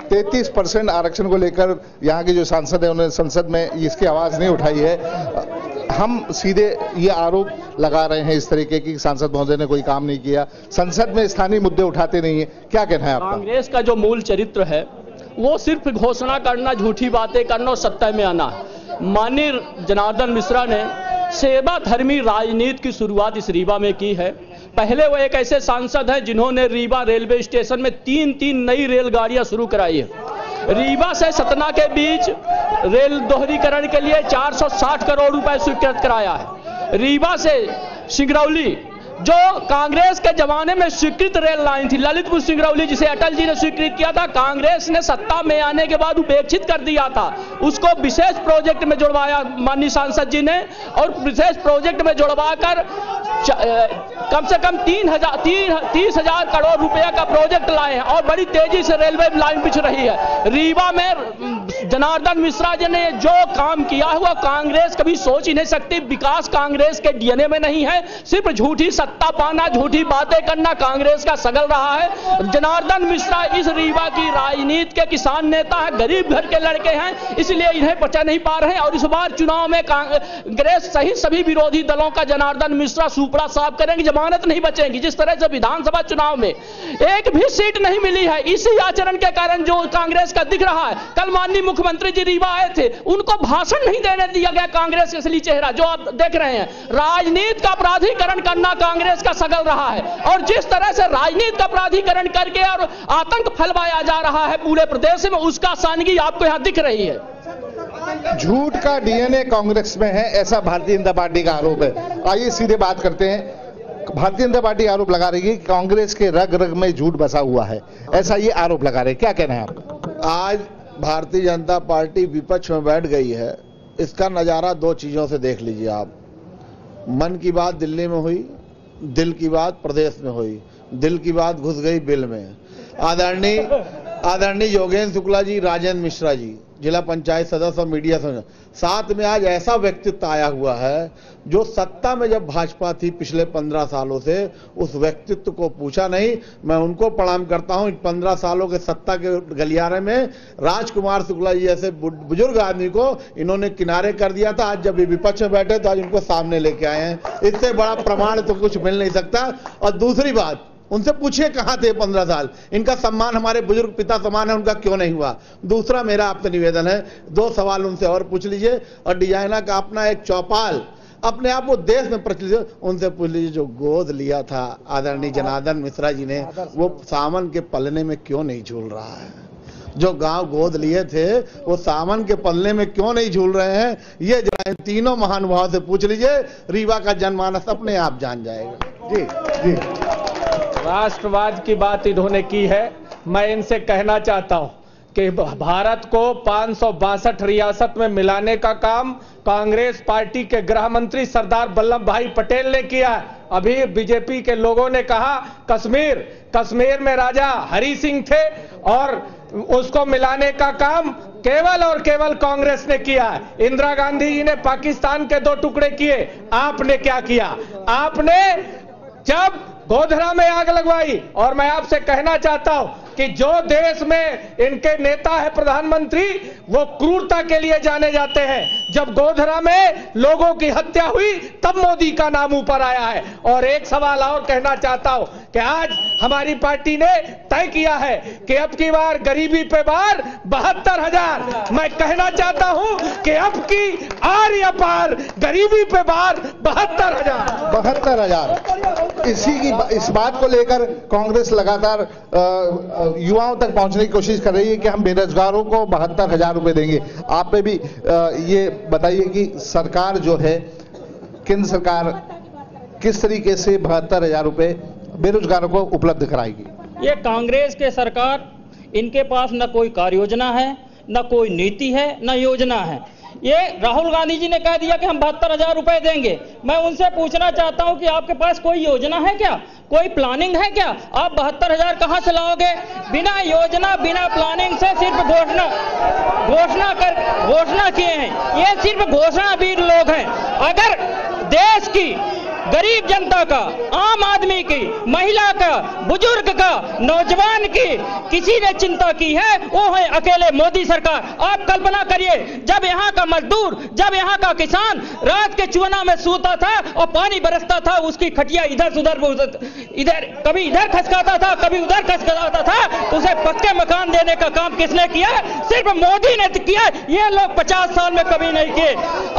33% आरक्षण को लेकर यहाँ के जो सांसद है उन्होंने संसद में इसकी आवाज नहीं उठाई है। हम सीधे ये आरोप लगा रहे हैं इस तरीके की सांसद महोदय ने कोई काम नहीं किया, संसद में स्थानीय मुद्दे उठाते नहीं है, क्या कहना है आपका?
कांग्रेस का जो मूल चरित्र है वो सिर्फ घोषणा करना, झूठी बातें करना और सत्ता में आना है। माननीय जनार्दन मिश्रा ने सेवा धर्मी राजनीति की शुरुआत इस रीवा में की है। पहले वो एक ऐसे सांसद हैं जिन्होंने रीवा रेलवे स्टेशन में 3 नई रेलगाड़ियां शुरू कराई है। रीवा से सतना के बीच रेल दोहरीकरण के लिए 460 करोड़ रुपए स्वीकृत कराया है। रीवा से सिंगरौली जो कांग्रेस के जमाने में स्वीकृत रेल लाइन थी, ललितपुर सिंगरौली, जिसे अटल जी ने स्वीकृत किया था, कांग्रेस ने सत्ता में आने के बाद उपेक्षित कर दिया था। उसको विशेष प्रोजेक्ट में जुड़वाया माननीय सांसद जी ने, और विशेष प्रोजेक्ट में जुड़वाकर कम से कम 30,000 करोड़ रुपया का प्रोजेक्ट लाए हैं और बड़ी तेजी से रेलवे लाइन बिछ रही है। रीवा में जनार्दन मिश्रा जी ने जो काम किया हुआ कांग्रेस कभी सोच ही नहीं सकती। विकास कांग्रेस के डीएनए में नहीं है, सिर्फ झूठी सत्ता पाना, झूठी बातें करना कांग्रेस का सगल रहा है। जनार्दन मिश्रा इस रीवा की राजनीति के किसान नेता है, गरीब घर के लड़के हैं, इसलिए इन्हें बचा नहीं पा रहे हैं। और इस बार चुनाव में कांग्रेस सहित सभी विरोधी दलों का जनार्दन मिश्रा सुपड़ा साफ करेंगे, जमानत नहीं बचेगी। जिस तरह से विधानसभा चुनाव में एक भी सीट नहीं मिली है, इसी आचरण के कारण जो कांग्रेस का दिख रहा है। कल माननीय मुख्यमंत्री जी रीवा आए थे, उनको भाषण नहीं देने दिया गया। कांग्रेस के असली चेहरा जो आप देख रहे हैं, राजनीति का अपराधीकरण करना कांग्रेस का सगल रहा है। और जिस तरह से राजनीति का अपराधीकरण करके और आतंक फैलाया जा रहा है पूरे प्रदेश में, उसका सानगी आपको यहां दिख रही है।
झूठ का डीएनए कांग्रेस में है, ऐसा भारतीय जनता पार्टी का आरोप है। आइए सीधे बात करते हैं। भारतीय जनता पार्टी आरोप लगा रही है कि कांग्रेस के रग रग में झूठ बसा हुआ है, ऐसा ये आरोप लगा रहे हैं, क्या कहना है आपका?
आज भारतीय जनता पार्टी विपक्ष में बैठ गई है, इसका नजारा दो चीजों से देख लीजिए आप। मन की बात दिल्ली में हुई, दिल की बात प्रदेश में हुई, दिल की बात घुस गई बिल में। आदरणीय योगेंद्र शुक्ला जी, राजेंद्र मिश्रा जी, जिला पंचायत सदस्य और मीडिया सदस्य, साथ में आज ऐसा व्यक्तित्व आया हुआ है जो सत्ता में जब भाजपा थी पिछले 15 सालों से, उस व्यक्तित्व को पूछा नहीं। मैं उनको प्रणाम करता हूं। 15 सालों के सत्ता के गलियारे में राजकुमार शुक्ला जी जैसे बुजुर्ग आदमी को इन्होंने किनारे कर दिया था। आज जब ये विपक्ष में बैठे तो आज उनको सामने लेके आए हैं। इससे बड़ा प्रमाण तो कुछ मिल नहीं सकता। और दूसरी बात, उनसे पूछिए कहां थे 15 साल, इनका सम्मान हमारे बुजुर्ग पिता समान है, उनका क्यों नहीं हुआ? दूसरा मेरा आपसे निवेदन है, 2 सवाल उनसे और पूछ लीजिए। और डिजाइना का अपना एक चौपाल अपने आप वो देश में प्रचलित, उनसे पूछ लीजिए जो गोद लिया था आदरणीय जनार्दन मिश्रा जी ने, वो सावन के पलने में क्यों नहीं झूल रहा है? जो गांव गोद लिए थे वो सावन के पलने में क्यों नहीं झूल रहे हैं? ये जरा इन तीनों महानुभाव से पूछ लीजिए, रीवा का जनमानस अपने आप जान जाएगा। जी जी।
राष्ट्रवाद की बात इन्होंने की है। मैं इनसे कहना चाहता हूं कि भारत को 562 रियासत में मिलाने का काम कांग्रेस पार्टी के गृह मंत्री सरदार वल्लभ भाई पटेल ने किया। अभी बीजेपी के लोगों ने कहा कश्मीर में राजा हरि सिंह थे और उसको मिलाने का काम केवल और केवल कांग्रेस ने किया। इंदिरा गांधी जी ने पाकिस्तान के 2 टुकड़े किए, आपने क्या किया? आपने जब गोधरा में आग लगवाई। और मैं आपसे कहना चाहता हूं कि जो देश में इनके नेता है प्रधानमंत्री, वो क्रूरता के लिए जाने जाते हैं। जब गोधरा में लोगों की हत्या हुई तब मोदी का नाम ऊपर आया है। और एक सवाल और कहना चाहता हूं कि आज हमारी पार्टी ने तय किया है कि अब की बार गरीबी पे बार 72,000। मैं कहना चाहता हूं कि अब की आर्य पार गरीबी पे बार
72,000। इस बात को लेकर कांग्रेस लगातार युवाओं तक पहुंचने की कोशिश कर रही है कि हम बेरोजगारों को 72,000 रुपए देंगे। आप पे भी ये बताइए कि सरकार जो है, केंद्र सरकार किस तरीके से 72,000 रुपए बेरोजगारों को उपलब्ध कराएगी?
ये कांग्रेस के सरकार, इनके पास न कोई कार्य योजना है, न कोई नीति है, न योजना है। ये राहुल गांधी जी ने कह दिया कि हम 72,000 रुपए देंगे। मैं उनसे पूछना चाहता हूं कि आपके पास कोई योजना है क्या? कोई प्लानिंग है क्या? आप 72,000 कहां से लाओगे? बिना योजना, बिना प्लानिंग से सिर्फ घोषणा किए हैं। ये सिर्फ घोषणावीर लोग हैं। अगर देश की गरीब जनता का, आम आदमी की, महिला का, बुजुर्ग का, नौजवान की किसी ने चिंता की है वो है अकेले मोदी सरकार। आप कल्पना करिए, जब यहाँ का मजदूर, जब यहाँ का किसान रात के चुना में सोता था और पानी बरसता था, उसकी खटिया इधर उधर इधर कभी इधर खसकाता था, कभी उधर खसकाता था, तो उसे पक्के मकान देने का काम किसने किया? सिर्फ मोदी ने किया। ये लोग 50 साल में कभी नहीं किए।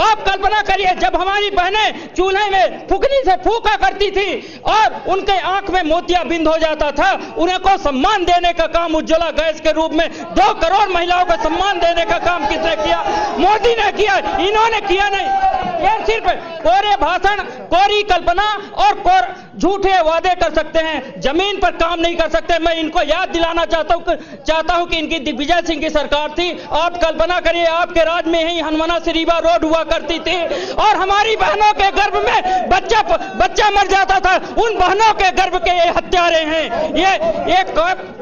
आप कल्पना करिए, जब हमारी बहनें चूल्हे में फुकनी से फूका करती थी और उनके आंख में मोतियाबिंद हो जाता था, उन्हें को सम्मान देने का काम उज्ज्वला गैस के रूप में 2 करोड़ महिलाओं को सम्मान देने का काम किसने किया? मोदी ने किया, इन्होंने किया नहीं। ये सिर्फ कोरे भाषण, कोरी कल्पना और झूठे वादे कर सकते हैं, जमीन पर काम नहीं कर सकते। मैं इनको याद दिलाना चाहता हूं कि इनकी दिग्विजय सिंह की सरकार थी। आप कल्पना करिए, आपके राज में ही हनुमाना से रीवा रोड हुआ करती थी और हमारी बहनों के गर्भ में बच्चा मर जाता था। उन बहनों के गर्भ के ये हत्यारे हैं। ये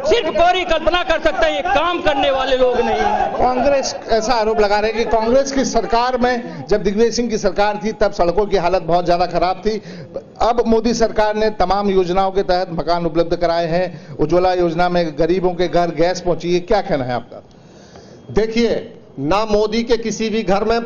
सिर्फ कोरी कल्पना कर सकते हैं, ये काम करने वाले लोग नहीं हैं।
कांग्रेस ऐसा आरोप लगा रहे हैं कि कांग्रेस की सरकार में, जब दिग्विजय सिंह की सरकार थी तब सड़कों की हालत बहुत ज्यादा खराब थी। अब मोदी सरकार ने तमाम योजनाओं के तहत मकान उपलब्ध कराए हैं। उज्ज्वला योजना में गरीबों के घर गैस पहुंची है। क्या कहना है आपका?
देखिए, ना मोदी के किसी भी घर में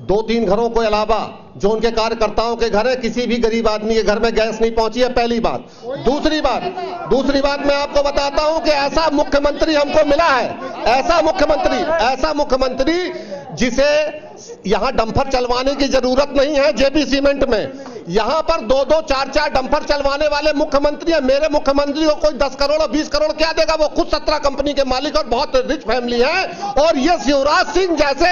2-3 घरों को अलावा जो उनके कार्यकर्ताओं के घर है, किसी भी गरीब आदमी के घर में गैस नहीं पहुंची है, पहली बात। दूसरी बात मैं आपको बताता हूं कि ऐसा मुख्यमंत्री हमको मिला है, ऐसा मुख्यमंत्री जिसे यहां डंपर चलवाने की जरूरत नहीं है। जेपी सीमेंट में यहां पर 2-2, 4-4 डंपर चलवाने वाले मुख्यमंत्री है। मेरे मुख्यमंत्री को कोई 10 करोड़ और 20 करोड़ क्या देगा? वो खुद 17 कंपनी के मालिक और बहुत रिच फैमिली है। और ये शिवराज सिंह जैसे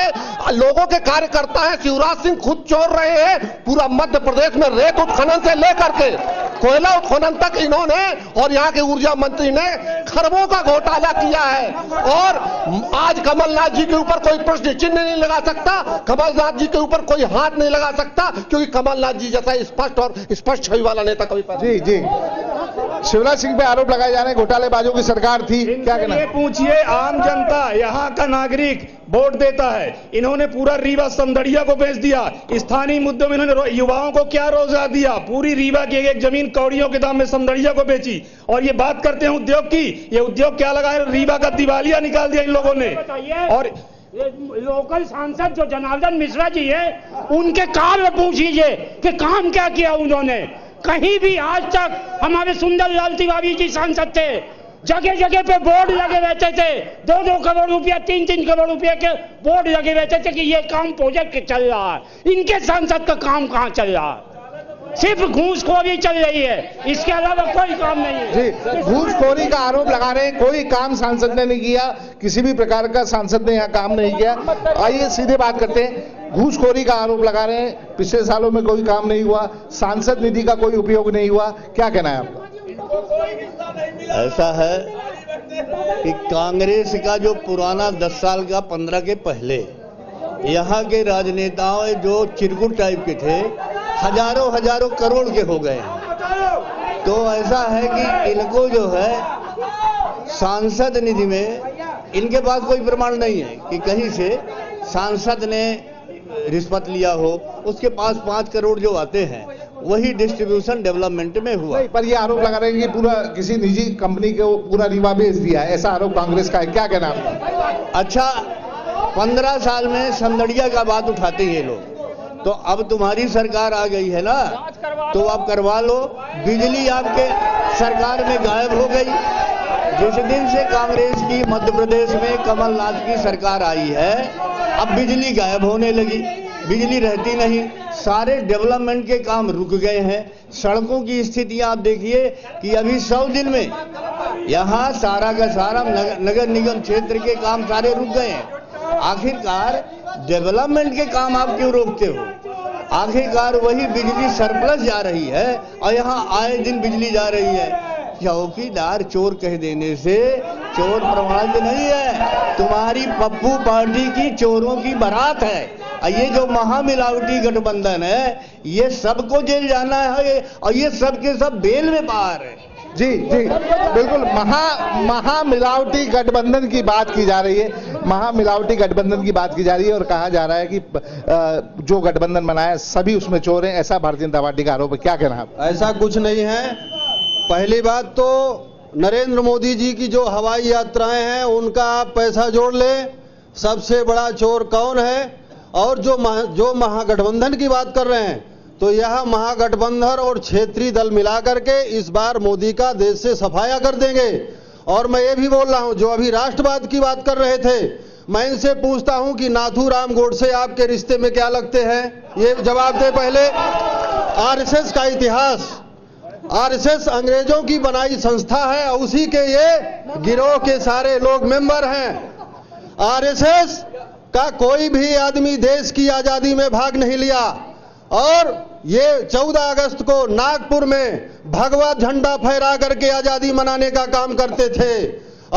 लोगों के कार्यकर्ता हैं। शिवराज सिंह खुद चोर रहे हैं। पूरा मध्य प्रदेश में रेत उत्खनन से लेकर के कोयला उत्खनन तक इन्होंने और यहाँ के ऊर्जा मंत्री ने खरबों का घोटाला किया है। और आज कमलनाथ जी के ऊपर कोई प्रश्न चिन्ह नहीं लगा सकता, कमलनाथ जी के ऊपर कोई हाथ नहीं लगा सकता, क्योंकि कमलनाथ जी जैसा स्पष्ट छवि वाला नेता कभी
जी शिवराज सिंह पे आरोप लगाए जा रहे हैं घोटालेबाजों की सरकार थी। क्या कहना?
ये पूछिए, आम जनता, यहाँ का नागरिक वोट देता है। इन्होंने पूरा रीवा समदड़िया को बेच दिया। स्थानीय मुद्दों में इन्होंने युवाओं को क्या रोजगार दिया? पूरी रीवा की एक जमीन कौड़ियों के दाम में समदड़िया को बेची। और ये बात करते हैं उद्योग की, ये उद्योग क्या लगा है? रीवा का दिवालिया निकाल दिया इन लोगों ने। और
लोकल सांसद जो जनार्दन मिश्रा जी है, उनके काम में पूछिए कि काम क्या किया उन्होंने। कहीं भी आज तक हमारे सुंदरलाल तिवारी जी सांसद थे, जगह जगह पे बोर्ड लगे रहते थे, 2-2 करोड़ रुपया, 3-3 करोड़ रुपया के बोर्ड लगे रहते थे कि ये काम प्रोजेक्ट चल रहा है। इनके सांसद का काम कहाँ चल रहा है? सिर्फ घूसखोरी चल रही है, इसके अलावा कोई काम नहीं है।
जी, घूसखोरी का आरोप लगा रहे हैं। कोई काम सांसद ने नहीं किया, किसी भी प्रकार का सांसद ने यहाँ काम नहीं किया। आइए सीधे बात करते हैं। घूसखोरी का आरोप लगा रहे हैं, पिछले सालों में कोई काम नहीं हुआ, सांसद निधि का कोई उपयोग नहीं हुआ। क्या कहना है आपका?
ऐसा है कि कांग्रेस का जो पुराना 10 साल का 15 के पहले यहाँ के राजनेताओं जो चिरकुट टाइप के थे, हजारों करोड़ के हो गए। तो ऐसा है कि इनको जो है सांसद निधि में, इनके पास कोई प्रमाण नहीं है कि कहीं से सांसद ने रिश्वत लिया हो। उसके पास 5 करोड़ जो आते हैं वही डिस्ट्रीब्यूशन डेवलपमेंट में हुआ।
पर ये आरोप लगा रहे हैं कि पूरा किसी निजी कंपनी को पूरा रीवा बेच दिया है, ऐसा आरोप कांग्रेस का है। क्या कहना आपका?
अच्छा, 15 साल में समदड़िया का बात उठाते हैं ये लोग, तो अब तुम्हारी सरकार आ गई है ना, तो आप करवा लो। बिजली आपके सरकार में गायब हो गई। जिस दिन से कांग्रेस की मध्य प्रदेश में कमलनाथ की सरकार आई है, अब बिजली गायब होने लगी, बिजली रहती नहीं, सारे डेवलपमेंट के काम रुक गए हैं। सड़कों की स्थितियां आप देखिए कि अभी 100 दिन में यहाँ सारा का सारा नगर निगम क्षेत्र के काम सारे रुक गए हैं। आखिरकार डेवलपमेंट के काम आप क्यों रोकते हो? आखिरकार वही बिजली सरप्लस जा रही है और यहाँ आए दिन बिजली जा रही है। चौकीदार चोर कह देने से चोर प्रमाणित नहीं है। तुम्हारी पप्पू पार्टी की चोरों की बारात है। ये जो महामिलावटी गठबंधन है, ये सबको जेल जाना है और ये सब के सब बेल में बाहर है।
जी बिल्कुल, महामिलावटी गठबंधन की बात की जा रही है। महामिलावटी गठबंधन की बात की जा रही है और कहा जा रहा है कि जो गठबंधन बनाया है सभी उसमें चोर हैं, ऐसा भारतीय जनता पार्टी का आरोप है। क्या कहना है?
ऐसा कुछ नहीं है। पहली बात तो नरेंद्र मोदी जी की जो हवाई यात्राएं हैं उनका आप पैसा जोड़ ले, सबसे बड़ा चोर कौन है? और जो महागठबंधन की बात कर रहे हैं तो यह महागठबंधन और क्षेत्रीय दल मिलाकर के इस बार मोदी का देश से सफाया कर देंगे। और मैं ये भी बोल रहा हूं, जो अभी राष्ट्रवाद की बात कर रहे थे, मैं इनसे पूछता हूं कि नाथूराम गोडसे आपके रिश्ते में क्या लगते हैं? ये जवाब दे पहले। आरएसएस का इतिहास, आरएसएस अंग्रेजों की बनाई संस्था है और उसी के ये गिरोह के सारे लोग मेंबर हैं। आरएसएस का कोई भी आदमी देश की आजादी में भाग नहीं लिया और ये 14 अगस्त को नागपुर में भगवा झंडा फहरा करके आजादी मनाने का काम करते थे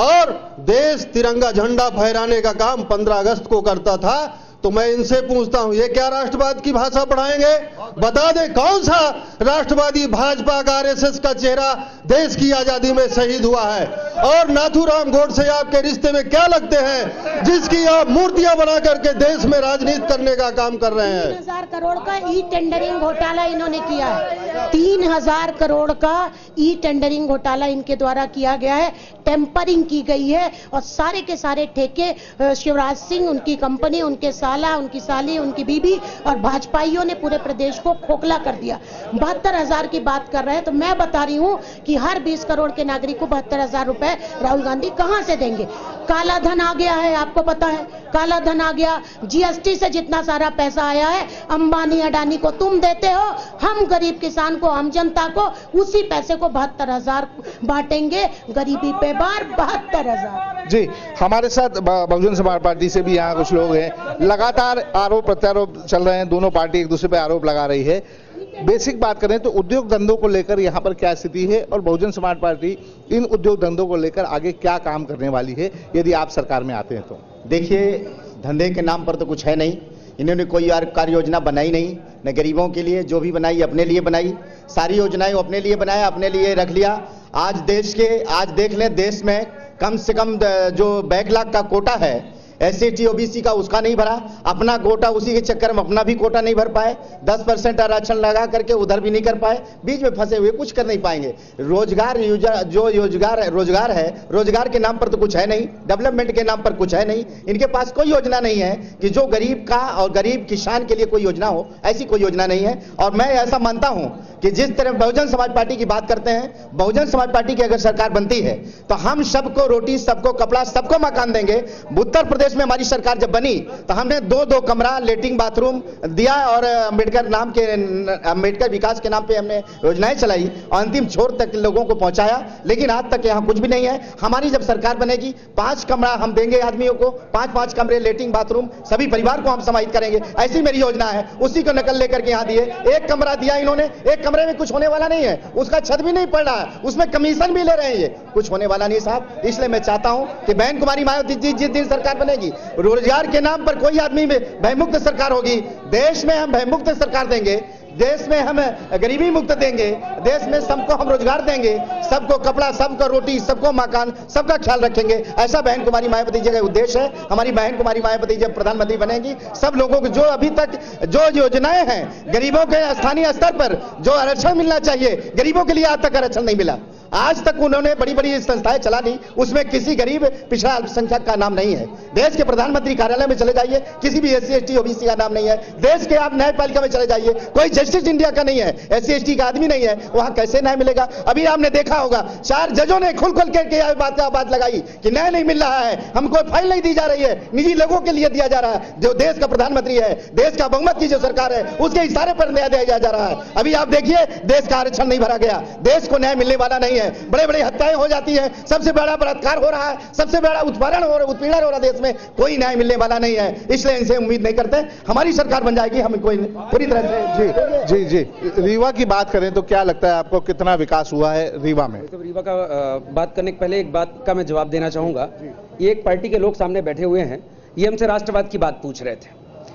और देश तिरंगा झंडा फहराने का काम 15 अगस्त को करता था। तो मैं इनसे पूछता हूं, ये क्या राष्ट्रवाद की भाषा पढ़ाएंगे? बता दे कौन सा राष्ट्रवादी भाजपा का आरएसएस का चेहरा देश की आजादी में शहीद हुआ है? और नाथूराम गोडसे आपके रिश्ते में क्या लगते हैं जिसकी आप मूर्तियां बना करके देश में राजनीति करने का काम कर रहे हैं?
3000 करोड़ का ई टेंडरिंग घोटाला इन्होंने किया है। 3000 करोड़ का ई टेंडरिंग घोटाला इनके द्वारा किया गया है, टेम्परिंग की गई है और सारे के सारे ठेके शिवराज सिंह, उनकी कंपनी, उनके साला, उनकी साली, उनकी बीबी और भाजपाइयों ने पूरे प्रदेश को खोखला कर दिया। 72,000 की बात कर रहे हैं तो मैं बता रही हूं कि हर 20 करोड़ के नागरिक को 72,000 रुपए राहुल गांधी कहां से देंगे? काला धन आ गया है, आपको पता है, काला धन आ गया। जीएसटी से जितना सारा पैसा आया है अंबानी अडानी को तुम देते हो, हम गरीब किसान को, हम जनता को उसी पैसे को 72,000 बांटेंगे। गरीबी पे बार 72,000।
जी, हमारे साथ बहुजन समाज पार्टी से भी यहाँ कुछ लोग हैं। लगातार आरोप प्रत्यारोप चल रहे हैं, दोनों पार्टी एक दूसरे पे आरोप लगा रही है। बेसिक बात करें तो उद्योग धंधों को लेकर यहाँ पर क्या स्थिति है और बहुजन समाज पार्टी इन उद्योग धंधों को लेकर आगे क्या काम करने वाली है यदि आप सरकार में आते हैं तो?
देखिए, धंधे के नाम पर तो कुछ है नहीं। इन्होंने कोई कार्य योजना बनाई नहीं, न गरीबों के लिए, जो भी बनाई अपने लिए बनाई। सारी योजनाएं अपने लिए बनाया, अपने लिए रख लिया। आज देख लें, देश में कम से कम जो बैकलॉग का कोटा है SC/ST OBC का, उसका नहीं भरा। अपना कोटा, उसी के चक्कर में अपना भी कोटा नहीं भर पाए। 10% आरक्षण लगा करके उधर भी नहीं कर पाए। बीच में फंसे हुए, कुछ कर नहीं पाएंगे। रोजगार है, रोजगार के नाम पर तो कुछ है नहीं, डेवलपमेंट के नाम पर कुछ है नहीं। इनके पास कोई योजना नहीं है कि जो गरीब का और गरीब किसान के लिए कोई योजना हो, ऐसी कोई योजना नहीं है। और मैं ऐसा मानता हूं कि जिस तरह बहुजन समाज पार्टी की बात करते हैं, बहुजन समाज पार्टी की अगर सरकार बनती है तो हम सबको रोटी, सबको कपड़ा, सबको मकान देंगे। उत्तर प्रदेश में हमारी सरकार जब बनी तो हमने 2-2 कमरा, लेटरिन, बाथरूम दिया और अंबेडकर विकास के नाम पे हमने योजनाएं चलाई और अंतिम छोर तक लोगों को पहुंचाया। लेकिन आज तक यहां कुछ भी नहीं है। हमारी जब सरकार बनेगी 5 कमरा हम देंगे आदमियों को, 5-5 कमरे, लेटरिन, बाथरूम, सभी परिवार को हम समाहित करेंगे। ऐसी मेरी योजना है। उसी को नकल लेकर के यहां दिए। 1 कमरा दिया इन्होंने, 1 कमरे में कुछ होने वाला नहीं है, उसका छत भी नहीं पड़ रहा है, उसमें कमीशन भी ले रहे हैं। ये कुछ होने वाला नहीं साहब। इसलिए मैं चाहता हूं कि बहन कुमारी मायावती जी जिस दिन सरकार बनेगी, रोजगार के नाम पर कोई आदमी में भयमुक्त सरकार होगी। देश में हम भयमुक्त सरकार देंगे, देश में हम गरीबी मुक्त देंगे, देश में सबको हम रोजगार देंगे, सबको कपड़ा, सबको रोटी, सबको मकान, सबका ख्याल रखेंगे। ऐसा बहन कुमारी मायावती जी का उद्देश्य है। हमारी बहन कुमारी मायावती जब प्रधानमंत्री बनेगी, सब लोगों को जो अभी तक जो योजनाएं हैं, गरीबों के स्थानीय स्तर पर जो आरक्षण मिलना चाहिए, गरीबों के लिए आज तक आरक्षण नहीं मिला। आज तक उन्होंने बड़ी बड़ी संस्थाएं चला ली, उसमें किसी गरीब पिछड़ा अल्पसंख्यक का नाम नहीं है। देश के प्रधानमंत्री कार्यालय में चले जाइए, किसी भी SC/ST OBC का नाम नहीं है। देश के आप न्यायपालिका में चले जाइए, कोई जस्टिस इंडिया का नहीं है, SC/ST का आदमी नहीं है, वहां कैसे न्याय मिलेगा? अभी आपने देखा होगा 4 जजों ने खुल के बात लगाई कि न्याय नहीं मिल रहा है, हमको फाइल नहीं दी जा रही है, निजी लोगों के लिए दिया जा रहा है। जो देश का प्रधानमंत्री है, देश का बहुमत की जो सरकार है, उसके इशारे पर न्याय दिया जा रहा है। अभी आप देखिए, देश का आरक्षण नहीं भरा गया, देश को न्याय मिलने वाला नहीं है। बड़े बड़े हत्याएं हो जाती है, सबसे बड़ा बलात्कार हो रहा है, सबसे बड़ा उत्पीड़न हो रहा है देश में, कोई न्याय मिलने वाला नहीं है। इसलिए इनसे उम्मीद नहीं करते। हमारी सरकार बन जाएगी, हम कोई पूरी तरह से।
जी, रीवा की बात करें तो क्या लगता है आपको, कितना विकास हुआ है रीवा में?
तो रीवा का बात करने के पहले एक बात का मैं जवाब देना चाहूंगा। ये एक पार्टी के लोग सामने बैठे हुए हैं, ये हमसे राष्ट्रवाद की बात पूछ रहे थे।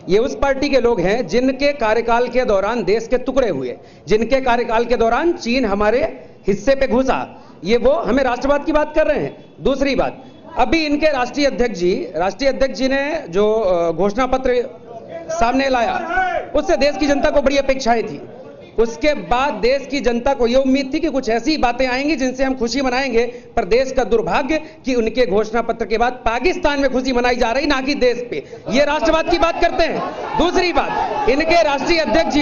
ये उस पार्टी के लोग हैं जिनके कार्यकाल के दौरान देश के टुकड़े हुए, जिनके कार्यकाल के दौरान चीन हमारे हिस्से पे घुसा, ये वो हमें राष्ट्रवाद की बात कर रहे हैं। दूसरी बात, अभी इनके राष्ट्रीय अध्यक्ष जी ने जो घोषणा पत्र सामने लाया, उससे देश की जनता को बड़ी अपेक्षाएं थी। उसके बाद देश की जनता को यह उम्मीद थी कि कुछ ऐसी बातें आएंगी जिनसे हम खुशी मनाएंगे, पर देश का दुर्भाग्य कि उनके घोषणा पत्र के बाद पाकिस्तान में खुशी मनाई जा रही, ना कि देश पे। ये राष्ट्रवाद की बात करते हैं। दूसरी बात, इनके राष्ट्रीय अध्यक्ष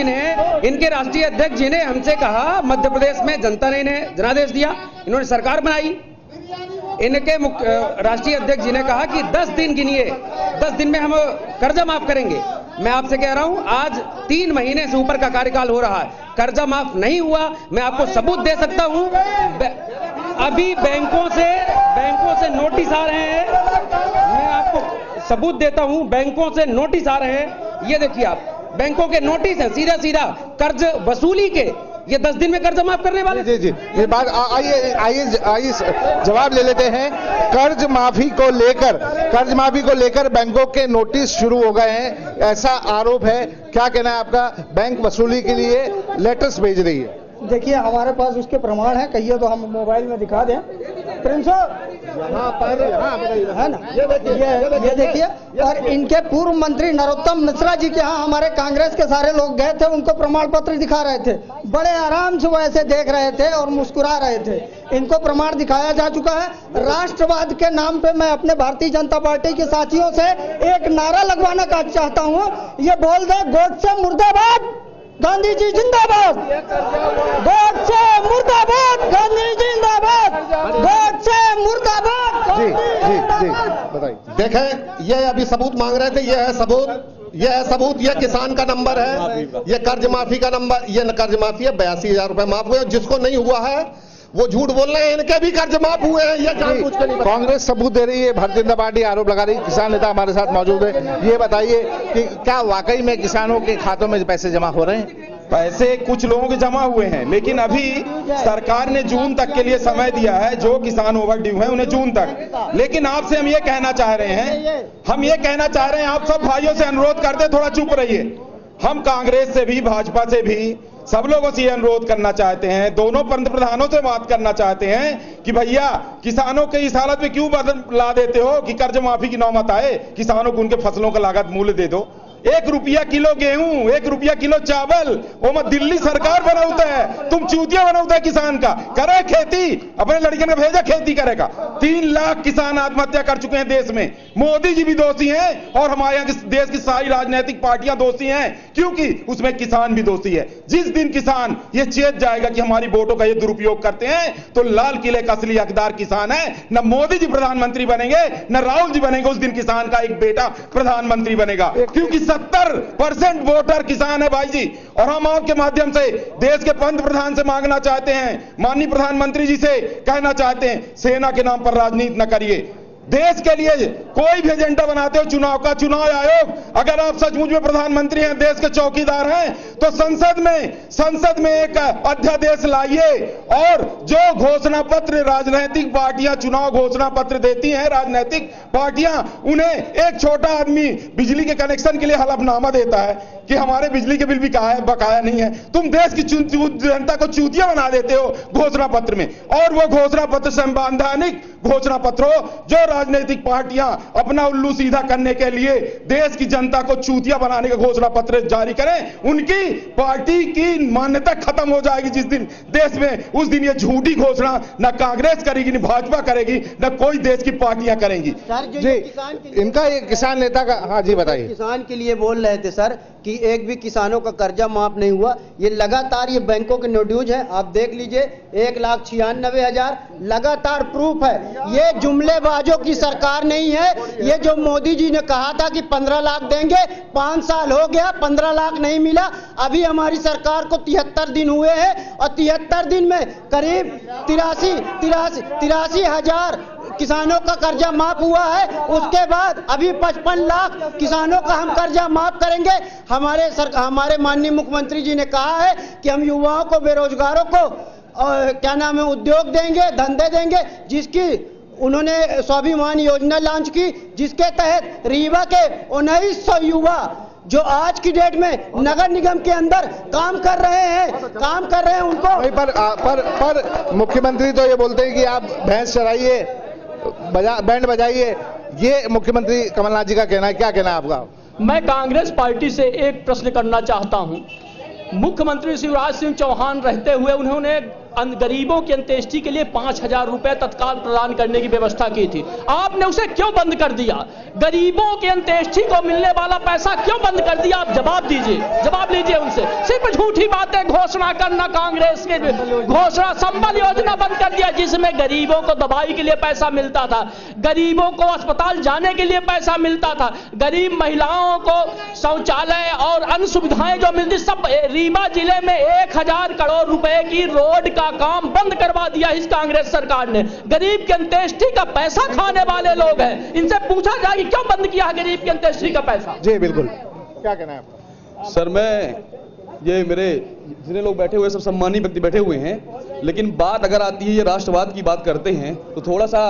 जी ने हमसे कहा, मध्य प्रदेश में जनता ने इन्हें जनादेश दिया, इन्होंने सरकार बनाई। इनके राष्ट्रीय अध्यक्ष जी ने कहा कि 10 दिन गिनिए, 10 दिन में हम कर्जा माफ करेंगे। मैं आपसे कह रहा हूं, आज 3 महीने से ऊपर का कार्यकाल हो रहा है, कर्जा माफ नहीं हुआ। मैं आपको सबूत दे सकता हूं, अभी बैंकों से नोटिस आ रहे हैं। मैं आपको सबूत देता हूं, बैंकों से नोटिस आ रहे हैं। ये देखिए आप, बैंकों के नोटिस हैं, सीधा कर्ज वसूली के। ये 10 दिन में कर्ज माफ करने वाले।
जी ये बात आइए जवाब ले लेते हैं। कर्ज माफी को लेकर बैंकों के नोटिस शुरू हो गए हैं, ऐसा आरोप है। क्या कहना है आपका? बैंक वसूली के लिए लेटर्स भेज रही है।
देखिए, हमारे पास उसके प्रमाण है, कहिए तो हम मोबाइल में दिखा दें। प्रिंस यहाँ पर है ना, ये देखिए। और इनके पूर्व मंत्री नरोत्तम मिश्रा जी के यहाँ हमारे कांग्रेस के सारे लोग गए थे, उनको प्रमाण पत्र दिखा रहे थे। बड़े आराम से वो ऐसे देख रहे थे और मुस्कुरा रहे थे। इनको प्रमाण दिखाया जा चुका है। राष्ट्रवाद के नाम पे मैं अपने भारतीय जनता पार्टी के साथियों से एक नारा लगवाना चाहता हूँ। ये बोल दे, गोडसे मुर्दाबाद, गांधी जी जिंदाबाद, गोडसे मुर्दाबाद, गांधी जी जिंदाबाद, गोडसे मुर्दाबाद।
जी बताइए। देखें, ये अभी सबूत मांग रहे थे, ये है सबूत, ये किसान का नंबर है, ये कर्ज माफी का नंबर, ये कर्ज माफी है, 82,000 रुपए माफ हुए। जिसको नहीं हुआ है वो झूठ बोल रहे हैं, इनके भी कर्ज माफ हुए हैं। ये जानबूझ के नहीं। कांग्रेस सबूत दे रही है, भारतीय जनता पार्टी आरोप लगा रही है। किसान नेता हमारे साथ मौजूद है। ये बताइए कि क्या वाकई में किसानों के खातों में पैसे जमा हो रहे हैं?
पैसे कुछ लोगों के जमा हुए हैं, लेकिन अभी सरकार ने जून तक के लिए समय दिया है। जो किसान ओवर ड्यू है उन्हें जून तक। लेकिन आपसे हम ये कहना चाह रहे हैं, आप सब भाइयों से अनुरोध करते, थोड़ा चुप रहिए। हम कांग्रेस से भी, भाजपा से भी, सब लोगों से यह अनुरोध करना चाहते हैं, दोनों पंतप्रधानों से बात करना चाहते हैं कि भैया किसानों के इस हालत में क्यों बदला देते हो कि कर्ज माफी की नौबत आए। किसानों को उनके फसलों का लागत मूल्य दे दो। 1 रुपया किलो गेहूं, 1 रुपया किलो चावल, वो मत दिल्ली सरकार बनाता है, तुम चूतिया बनाता है किसान का। करे खेती, अपने लड़के ने भेजा खेती करेगा। 3 लाख किसान आत्महत्या कर चुके हैं देश में। मोदी जी भी दोषी हैं और हमारे यहाँ देश की सारी राजनीतिक पार्टियां दोषी हैं, क्योंकि उसमें किसान भी दोषी है। जिस दिन किसान ये चेत जाएगा कि हमारी वोटों का ये दुरुपयोग करते हैं, तो लाल किले का असली हकदार किसान है। न मोदी जी प्रधानमंत्री बनेंगे, न राहुल जी बनेंगे, उस दिन किसान का एक बेटा प्रधानमंत्री बनेगा, क्योंकि 70% वोटर किसान है भाई जी। और हम आपके माध्यम से देश के पंत प्रधान से मांगना चाहते हैं, माननीय प्रधानमंत्री जी से कहना चाहते हैं, सेना के नाम पर राजनीति न करिए। देश के लिए कोई भी एजेंडा बनाते हो चुनाव का, चुनाव आयोग, अगर आप सचमुच में प्रधानमंत्री हैं, देश के चौकीदार हैं, तो संसद में एक अध्यादेश लाइए और जो घोषणा पत्र राजनीतिक पार्टियां चुनाव घोषणा पत्र देती हैं, राजनीतिक पार्टियां, उन्हें एक छोटा आदमी बिजली के कनेक्शन के लिए हलफनामा देता है कि हमारे बिजली के बिल भी बकाया नहीं है। तुम देश की जनता को चूतिया बना देते हो घोषणा पत्र में। और वो घोषणा पत्र संवैधानिक घोषणा पत्र हो, जो राजनीतिक पार्टियां अपना उल्लू सीधा करने के लिए देश की जनता को चूतिया बनाने का घोषणा पत्र जारी करें, उनकी पार्टी की मान्यता खत्म हो जाएगी जिस दिन देश में। उस दिन ये झूठी घोषणा न कांग्रेस करेगी, न भाजपा करेगी, न कोई देश की पार्टियां करेंगी।
जी,
इनका एक किसान नेता का, हाँ जी बताइए।
किसान के लिए बोल रहे थे सर कि एक भी किसानों का कर्जा माफ नहीं हुआ। ये लगातार ये बैंकों के नोट्यूज है, आप देख लीजिए, 1,96,000 लगातार प्रूफ है। ये जुमलेबाजों की सरकार नहीं है। ये जो मोदी जी ने कहा था कि 15 लाख देंगे, 5 साल हो गया, 15 लाख नहीं मिला। अभी हमारी सरकार को 73 दिन हुए हैं और 73 दिन में करीब 83 हजार किसानों का कर्जा माफ हुआ है। उसके बाद अभी 55 लाख किसानों का हम कर्जा माफ करेंगे। हमारे माननीय मुख्यमंत्री जी ने कहा है कि हम युवाओं को, बेरोजगारों को क्या नाम है, उद्योग देंगे, धंधे देंगे, जिसकी उन्होंने स्वाभिमान योजना लॉन्च की, जिसके तहत रीवा के 1900 युवा जो आज की डेट में नगर निगम के अंदर काम कर रहे हैं उनको।
पर मुख्यमंत्री तो ये बोलते हैं कि आप भैंस चराइए, बैंड बजाइए, ये मुख्यमंत्री कमलनाथ जी का कहना है। क्या कहना है आपका?
मैं कांग्रेस पार्टी से एक प्रश्न करना चाहता हूं। मुख्यमंत्री शिवराज सिंह चौहान रहते हुए उन्होंने गरीबों की अंत्येष्टि के लिए 5,000 रुपए तत्काल प्रदान करने की व्यवस्था की थी। आपने उसे क्यों बंद कर दिया? गरीबों की अंत्येष्टि को मिलने वाला पैसा क्यों बंद कर दिया? आप जवाब दीजिए, जवाब लीजिए उनसे। सिर्फ झूठी बातें घोषणा करना, कांग्रेस के घोषणा संबल योजना बंद कर दिया जिसमें गरीबों को दवाई के लिए पैसा मिलता था, गरीबों को अस्पताल जाने के लिए पैसा मिलता था, गरीब महिलाओं को शौचालय और अन्य सुविधाएं जो मिलती सब। रीवा जिले में 1,000 करोड़ रुपए की रोड का काम बंद करवा दिया इस कांग्रेस सरकार ने। गरीब की अंत्येष्टि का पैसा खाने वाले लोग हैं, इनसे पूछा जाए कि क्यों बंद किया है गरीब की अंत्येष्टि का पैसा?
जी बिल्कुल, क्या कहना है आपका?
सर, ये मेरे जितने लोग बैठे हुए सब सम्मानीय व्यक्ति बैठे हुए हैं, लेकिन बात अगर आती है ये राष्ट्रवाद की बात करते हैं तो थोड़ा सा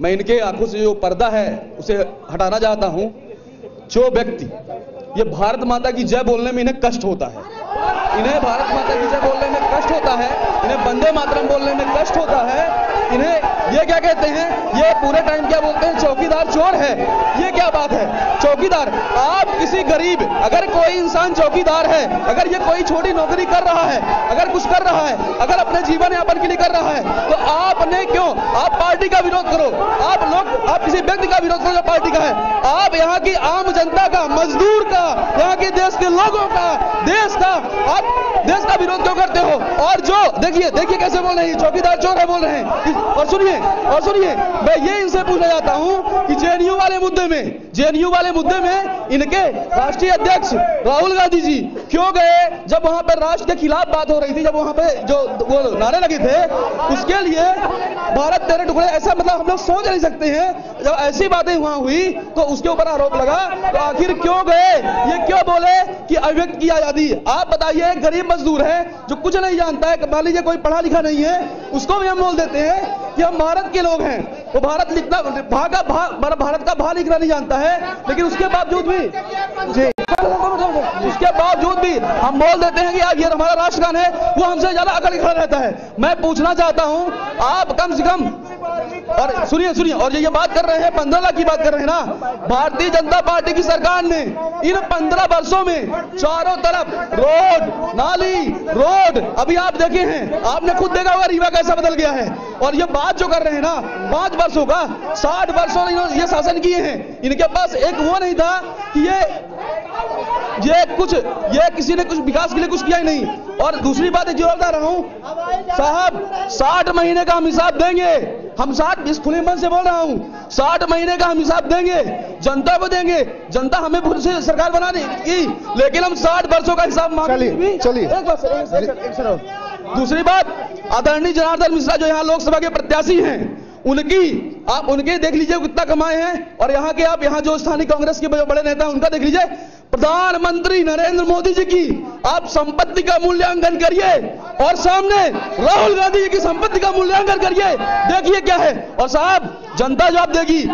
मैं इनके आंखों से जो पर्दा है उसे हटाना चाहता हूं। जो व्यक्ति ये भारत माता की जय बोलने में इन्हें कष्ट होता है, इन्हें भारत माता की जय बोलने में कष्ट होता है, इन्हें वंदे मातरम बोलने में कष्ट होता है, इन्हें ये क्या कहते हैं, ये पूरे टाइम क्या बोलते हैं, चौकीदार चोर है। ये क्या बात है? चौकीदार, आप किसी गरीब, अगर कोई इंसान चौकीदार है, अगर ये कोई छोटी नौकरी कर रहा है, अगर कुछ कर रहा है, अगर अपने जीवन यापन के लिए कर रहा है, तो आपने क्यों, आप पार्टी का विरोध करो, आप किसी व्यक्ति का विरोध करो जो पार्टी का है। आप यहाँ की आम जनता का, मजदूर का, यहाँ के देश के लोगों का, देश का, आप देश का विरोध क्यों करते हो? और जो देखिए कैसे बोल रहे हैं, चौकीदार चोर है बोल रहे हैं। और सुनिए, मैं ये इनसे पूछना चाहता हूं कि जेएनयू वाले मुद्दे में इनके राष्ट्रीय अध्यक्ष राहुल गांधी जी क्यों गए? जब वहां पर राष्ट्र के खिलाफ बात हो रही थी, जब वहां पे जो वो नारे लगे थे, उसके लिए भारत तेरे टुकड़े, ऐसा मतलब हम लोग सोच नहीं सकते हैं। जब ऐसी बातें वहां हुई तो उसके ऊपर आरोप लगा, तो आखिर क्यों गए? ये क्यों बोले कि अभिव्यक्ति की आजादी? आप बताइए, गरीब मजदूर है जो कुछ नहीं जानता है, मान लीजिए कोई पढ़ा लिखा नहीं है, उसको भी हम बोल देते हैं कि हम भारत के लोग हैं, वो भारत का भा लिखना नहीं जानता है, लेकिन उसके बावजूद भी हम बोल देते हैं कि यार ये हमारा राष्ट्रगान है, वो हमसे ज्यादा अकड़ खड़ा रहता है। मैं पूछना चाहता हूं, आप कम से कम, और सुनिए, और ये बात कर रहे हैं 15 लाख की बात कर रहे हैं ना, भारतीय जनता पार्टी की सरकार ने इन 15 वर्षों में चारों तरफ रोड, नाली, रोड, अभी आप देखे हैं, आपने खुद देखा होगा रीवा कैसा बदल गया है। और ये बात जो कर रहे हैं ना 5 वर्षों का, 60 वर्षों इन्होंने ये शासन किए हैं, इनके पास एक वो नहीं था कि ये किसी ने कुछ विकास के लिए कुछ किया ही नहीं। और दूसरी बात जो बता रहा हूं साहब, 60 महीने का हम हिसाब देंगे, हम 60 इस खुले मन से बोल रहा हूं, 60 महीने का हम हिसाब देंगे, जनता को देंगे, जनता हमें फिर से सरकार बनाने की, लेकिन हम 60 वर्षों का हिसाब मांगेंगे। चलिए दूसरी बात, आदरणीय जनार्दन मिश्रा जो यहाँ लोकसभा के प्रत्याशी हैं, आप उनके देख लीजिए कितना कमाए हैं, और यहाँ जो स्थानीय कांग्रेस के बड़े नेता हैं उनका देख लीजिए। प्रधानमंत्री नरेंद्र मोदी जी की आप संपत्ति का मूल्यांकन करिए और सामने राहुल गांधी जी की संपत्ति का मूल्यांकन करिए, देखिए क्या है। और साहब, जनता जवाब देगी।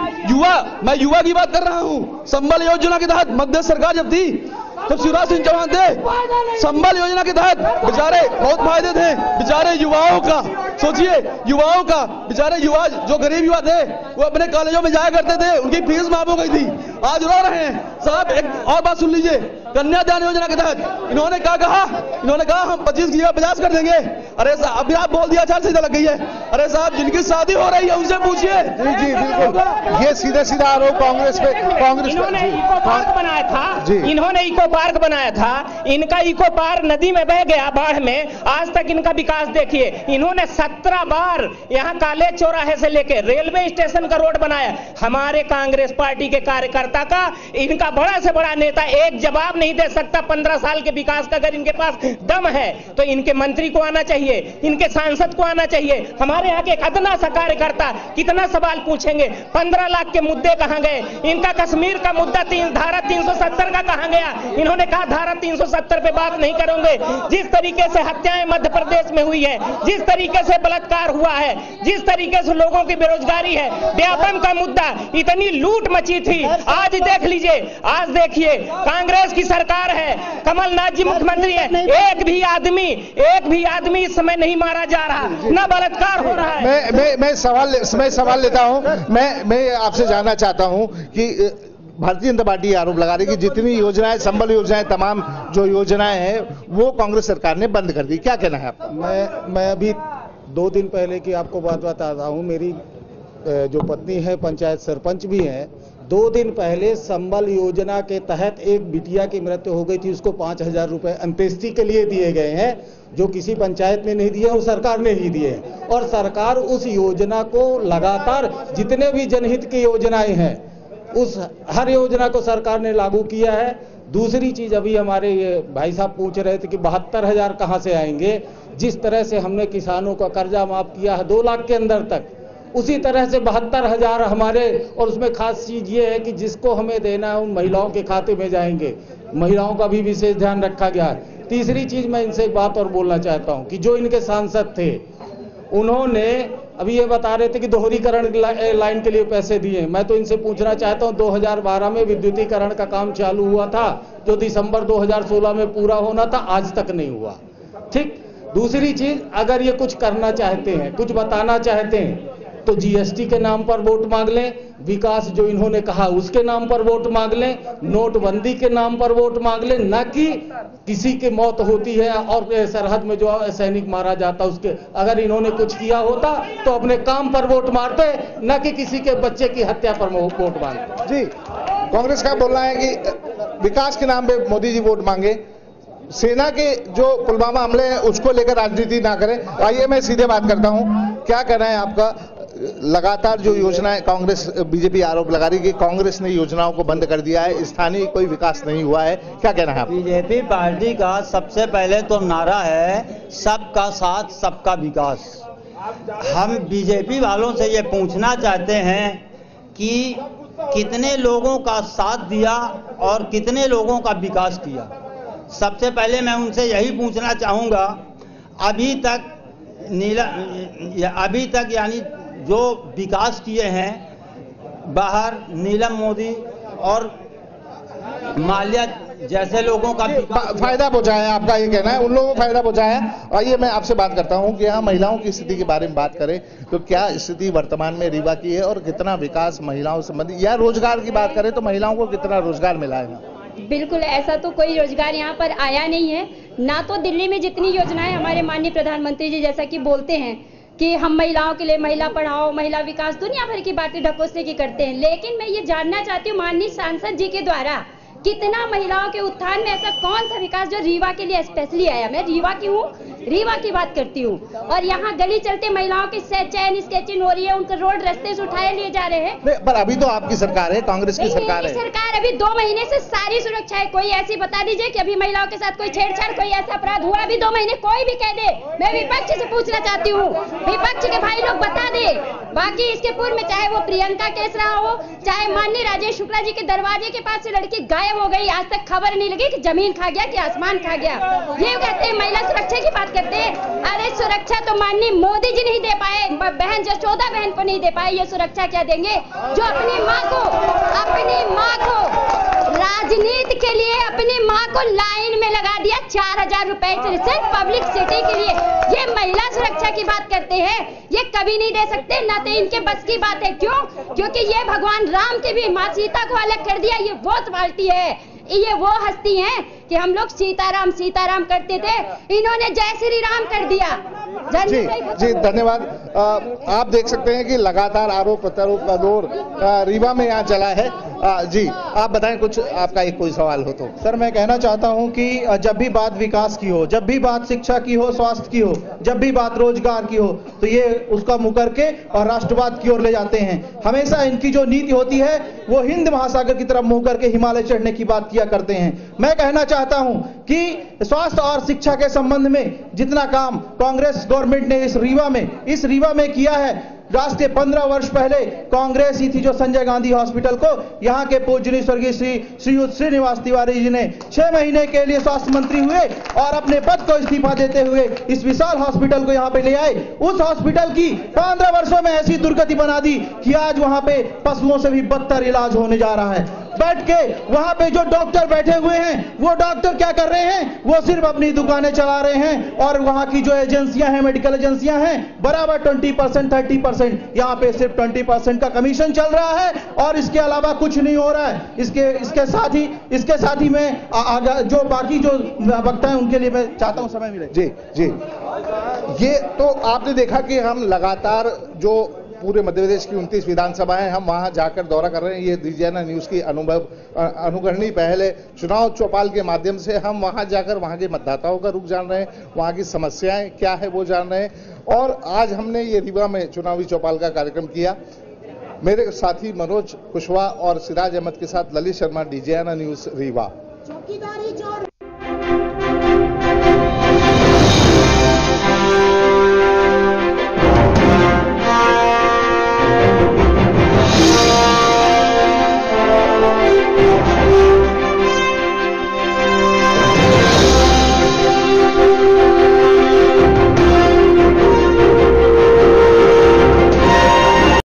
मैं युवा की बात कर रहा हूं। संबल योजना के तहत मध्य सरकार जब थी तो शिवराज सिंह चौहान थे, संबल योजना के तहत बेचारे बहुत फायदे थे बेचारे युवाओं का। सोचिए, युवाओं का, बेचारे युवा जो गरीब युवा थे वो अपने कॉलेजों में जाया करते थे, उनकी फीस माफ हो गई थी, आज रो रहे हैं। साहब एक और बात सुन लीजिए, कन्यादान योजना के तहत इन्होंने क्या कहा, इन्होंने कहा हम 25 की जगह 50 कर देंगे। अरे साहब, अभी आप बोल दिया आचार संहिता लग गई है। अरे साहब, जिनकी शादी हो रही है उनसे पूछिए।
जी बिल्कुल, ये सीधा आरोप कांग्रेस पे।
इन्होंने इको पार्क बनाया था, इनका इको पार्क नदी में बह गया बाढ़ में, आज तक इनका विकास देखिए। इन्होंने 17 बार यहाँ काले चौराहे से लेकर रेलवे स्टेशन का रोड बनाया। हमारे कांग्रेस पार्टी के कार्यकर्ता का, इनका बड़ा से बड़ा नेता एक जवाब नहीं दे सकता 15 साल के विकास का। अगर इनके पास दम है तो इनके मंत्री को आना चाहिए, इनके सांसद को आना चाहिए। हमारे यहाँ के अदना सा कार्यकर्ता कितना सवाल पूछेंगे, 15 लाख के मुद्दे कहां गए, इनका कश्मीर का मुद्दा धारा 370 का कहां गया। इन्होंने कहा धारा 370 पे बात नहीं करेंगे। जिस तरीके से हत्याएं मध्य प्रदेश में हुई है, जिस तरीके से
से बलात्कार हुआ है, जिस तरीके से लोगों की बेरोजगारी है, व्यापम का मुद्दा, इतनी लूट मची थी। आज देख लीजिए, आज देखिए कांग्रेस की सरकार है, कमलनाथ जी मुख्यमंत्री है, एक भी आदमी इस समय नहीं मारा जा रहा, न बलात्कार हो रहा है।
मैं सवाल लेता हूं। मैं आपसे जानना चाहता हूं कि भारतीय जनता पार्टी आरोप लगा रही है कि जितनी योजनाएं, संबल योजनाएं, तमाम जो योजनाएं हैं वो कांग्रेस सरकार ने बंद कर दी। क्या कहना है आपका?
मैं अभी 2 दिन पहले की आपको बात बताता हूं। मेरी जो पत्नी है पंचायत सरपंच भी है। 2 दिन पहले संबल योजना के तहत एक बिटिया की मृत्यु हो गई थी, उसको 5,000 रुपए अंत्येष्टि के लिए दिए गए हैं, जो किसी पंचायत ने नहीं दिए और सरकार ने ही दिए। और सरकार उस योजना को लगातार, जितने भी जनहित की योजनाएं हैं, उस हर योजना को सरकार ने लागू किया है। दूसरी चीज, अभी हमारे ये भाई साहब पूछ रहे थे कि 72,000 कहां से आएंगे। जिस तरह से हमने किसानों का कर्जा माफ किया है 2 लाख के अंदर तक, उसी तरह से 72,000 हमारे, और उसमें खास चीज ये है कि जिसको हमें देना है उन महिलाओं के खाते में जाएंगे। महिलाओं का भी विशेष ध्यान रखा गया है। तीसरी चीज, मैं इनसे एक बात और बोलना चाहता हूं कि जो इनके सांसद थे, उन्होंने अभी ये बता रहे थे कि दोहरीकरण लाइन के लिए पैसे दिए। मैं तो इनसे पूछना चाहता हूं, 2012 में विद्युतीकरण का काम चालू हुआ था, जो दिसंबर 2016 में पूरा होना था, आज तक नहीं हुआ। ठीक। दूसरी चीज, अगर ये कुछ करना चाहते हैं, कुछ बताना चाहते हैं, तो जीएसटी के नाम पर वोट मांग लें, विकास जो इन्होंने कहा उसके नाम पर वोट मांग लें, नोटबंदी के नाम पर वोट मांग लें, न कि किसी की मौत होती है और सरहद में जो सैनिक मारा जाता उसके। अगर इन्होंने कुछ किया होता तो अपने काम पर वोट मारते, न कि किसी के बच्चे की हत्या पर वोट मांगते।
जी, कांग्रेस का बोलना है कि विकास के नाम पे मोदी जी वोट मांगे, सेना के जो पुलवामा हमले हैं उसको लेकर राजनीति ना करें। आइए मैं सीधे बात करता हूं, क्या कहना है आपका? लगातार जो योजनाएं कांग्रेस, बीजेपी आरोप लगा रही है कि कांग्रेस ने योजनाओं को बंद कर दिया है, स्थानीय कोई विकास नहीं हुआ है, क्या कहना है?
बीजेपी पार्टी का सबसे पहले तो नारा है सबका साथ सबका विकास। हम बीजेपी वालों से ये पूछना चाहते हैं कि कितने लोगों का साथ दिया और कितने लोगों का विकास किया। सबसे पहले मैं उनसे यही पूछना चाहूंगा, अभी तक यानी जो विकास किए हैं बाहर, नीलम मोदी और माल्या जैसे लोगों का
फायदा पहुंचाया है, आपका ये कहना है, उन लोगों को फायदा पहुंचाया है। आइए मैं आपसे बात करता हूं कि यहाँ महिलाओं की स्थिति के बारे में बात करें तो क्या स्थिति वर्तमान में रीवा की है और कितना विकास महिलाओं से संबंधित, या रोजगार की बात करें तो महिलाओं को कितना रोजगार मिला है?
बिल्कुल ऐसा तो कोई रोजगार यहाँ पर आया नहीं है, ना तो दिल्ली में जितनी योजनाएं हमारे माननीय प्रधानमंत्री जी जैसा कि बोलते हैं कि हम महिलाओं के लिए महिला पढ़ाओ, महिला विकास, दुनिया भर की बातें ढकोसले की करते हैं। लेकिन मैं ये जानना चाहती हूँ माननीय सांसद जी के द्वारा कितना महिलाओं के उत्थान में ऐसा कौन सा विकास जो रीवा के लिए स्पेशली आया। मैं रीवा की हूँ, रीवा की बात करती हूँ, और यहाँ गली चलते महिलाओं की चैन स्केचिंग हो रही है, उनके रोड रास्ते से उठाए लिए जा रहे हैं।
पर अभी तो आपकी सरकार है, कांग्रेस की सरकार है।
सरकार अभी 2 महीने से सारी सुरक्षा है। कोई ऐसी बता दीजिए कि अभी महिलाओं के साथ कोई छेड़छाड़, कोई ऐसा अपराध हुआ अभी 2 महीने, कोई भी कह दे। मैं विपक्ष से पूछना चाहती हूँ, विपक्ष के भाई लोग बता दे। बाकी इसके पूर्व में चाहे वो प्रियंका केस रहा हो, चाहे माननीय राजेश शुक्ला जी के दरवाजे के पास से लड़की गायब हो गई, आज तक खबर नहीं लगी कि जमीन खा गया कि आसमान खा गया। ये कहते हैं महिला सुरक्षा की बात करते हैं। अरे सुरक्षा तो माननीय मोदी जी नहीं दे पाए, बहन जशोदा बहन को नहीं दे पाए, ये सुरक्षा क्या देंगे? जो अपनी माँ को राजनीति के लिए अपनी माँ को लाइन में लगा दिया 4,000 रुपए सिर्फ पब्लिक सिटी के लिए, ये महिला सुरक्षा की बात करते हैं। ये कभी नहीं दे सकते, ना तो इनके बस की बात है। क्यों? क्योंकि ये भगवान राम की भी माँ सीता को अलग कर दिया। ये वो पार्टी है, ये वो हस्ती हैं कि हम लोग सीताराम सीताराम करते थे, इन्होंने जय श्री राम कर दिया।
जी धन्यवाद। आप देख सकते हैं कि लगातार आरोप प्रत्यारोप का दौर रीवा में यहाँ चला है। जी आप बताएं, कुछ आपका एक कोई सवाल हो तो।
सर मैं कहना चाहता हूं कि जब भी बात विकास की हो, जब भी बात शिक्षा की हो, स्वास्थ्य की हो, जब भी बात रोजगार की हो, तो ये उसका मुंह करके और राष्ट्रवाद की ओर ले जाते हैं। हमेशा इनकी जो नीति होती है वो हिंद महासागर की तरफ मुंह करके हिमालय चढ़ने की बात किया करते हैं। मैं कहना चाहता हूं कि स्वास्थ्य और शिक्षा के संबंध में जितना काम कांग्रेस गवर्नमेंट ने इस रीवा में किया है, राष्ट्र के 15 वर्ष पहले कांग्रेस ही थी जो संजय गांधी हॉस्पिटल को यहाँ के पूजनीय स्वर्गीय श्रीयुत श्रीनिवास तिवारी जी ने 6 महीने के लिए स्वास्थ्य मंत्री हुए और अपने पद को इस्तीफा देते हुए इस विशाल हॉस्पिटल को यहाँ पे ले आए। उस हॉस्पिटल की 15 वर्षों में ऐसी दुर्गति बना दी कि आज वहाँ पे पशुओं से भी बदतर इलाज होने जा रहा है। बैठ के वहां पे जो डॉक्टर बैठे हुए हैं वो डॉक्टर क्या कर रहे हैं, वो सिर्फ अपनी दुकानें चला रहे हैं और वहां की जो एजेंसियां हैं, मेडिकल एजेंसियां हैं, बराबर 20% 30% यहाँ पे सिर्फ 20% का कमीशन चल रहा है और इसके अलावा कुछ नहीं हो रहा है। इसके साथ ही मैं जो बाकी जो वक्ता है उनके लिए मैं चाहता हूं समय मिले।
जी ये तो आपने देखा कि हम लगातार जो पूरे मध्य प्रदेश की 29 विधानसभाएं हम वहां जाकर दौरा कर रहे हैं। ये डीजीएनए न्यूज की अनुकरणीय पहल है। चुनाव चौपाल के माध्यम से हम वहां जाकर वहां के मतदाताओं का रुख जान रहे हैं, वहां की समस्याएं क्या है वो जान रहे हैं। और आज हमने ये रीवा में चुनावी चौपाल का कार्यक्रम किया। मेरे साथी मनोज कुशवाहा और सिराज अहमद के साथ ललित शर्मा, डीजीएनए न्यूज रीवा।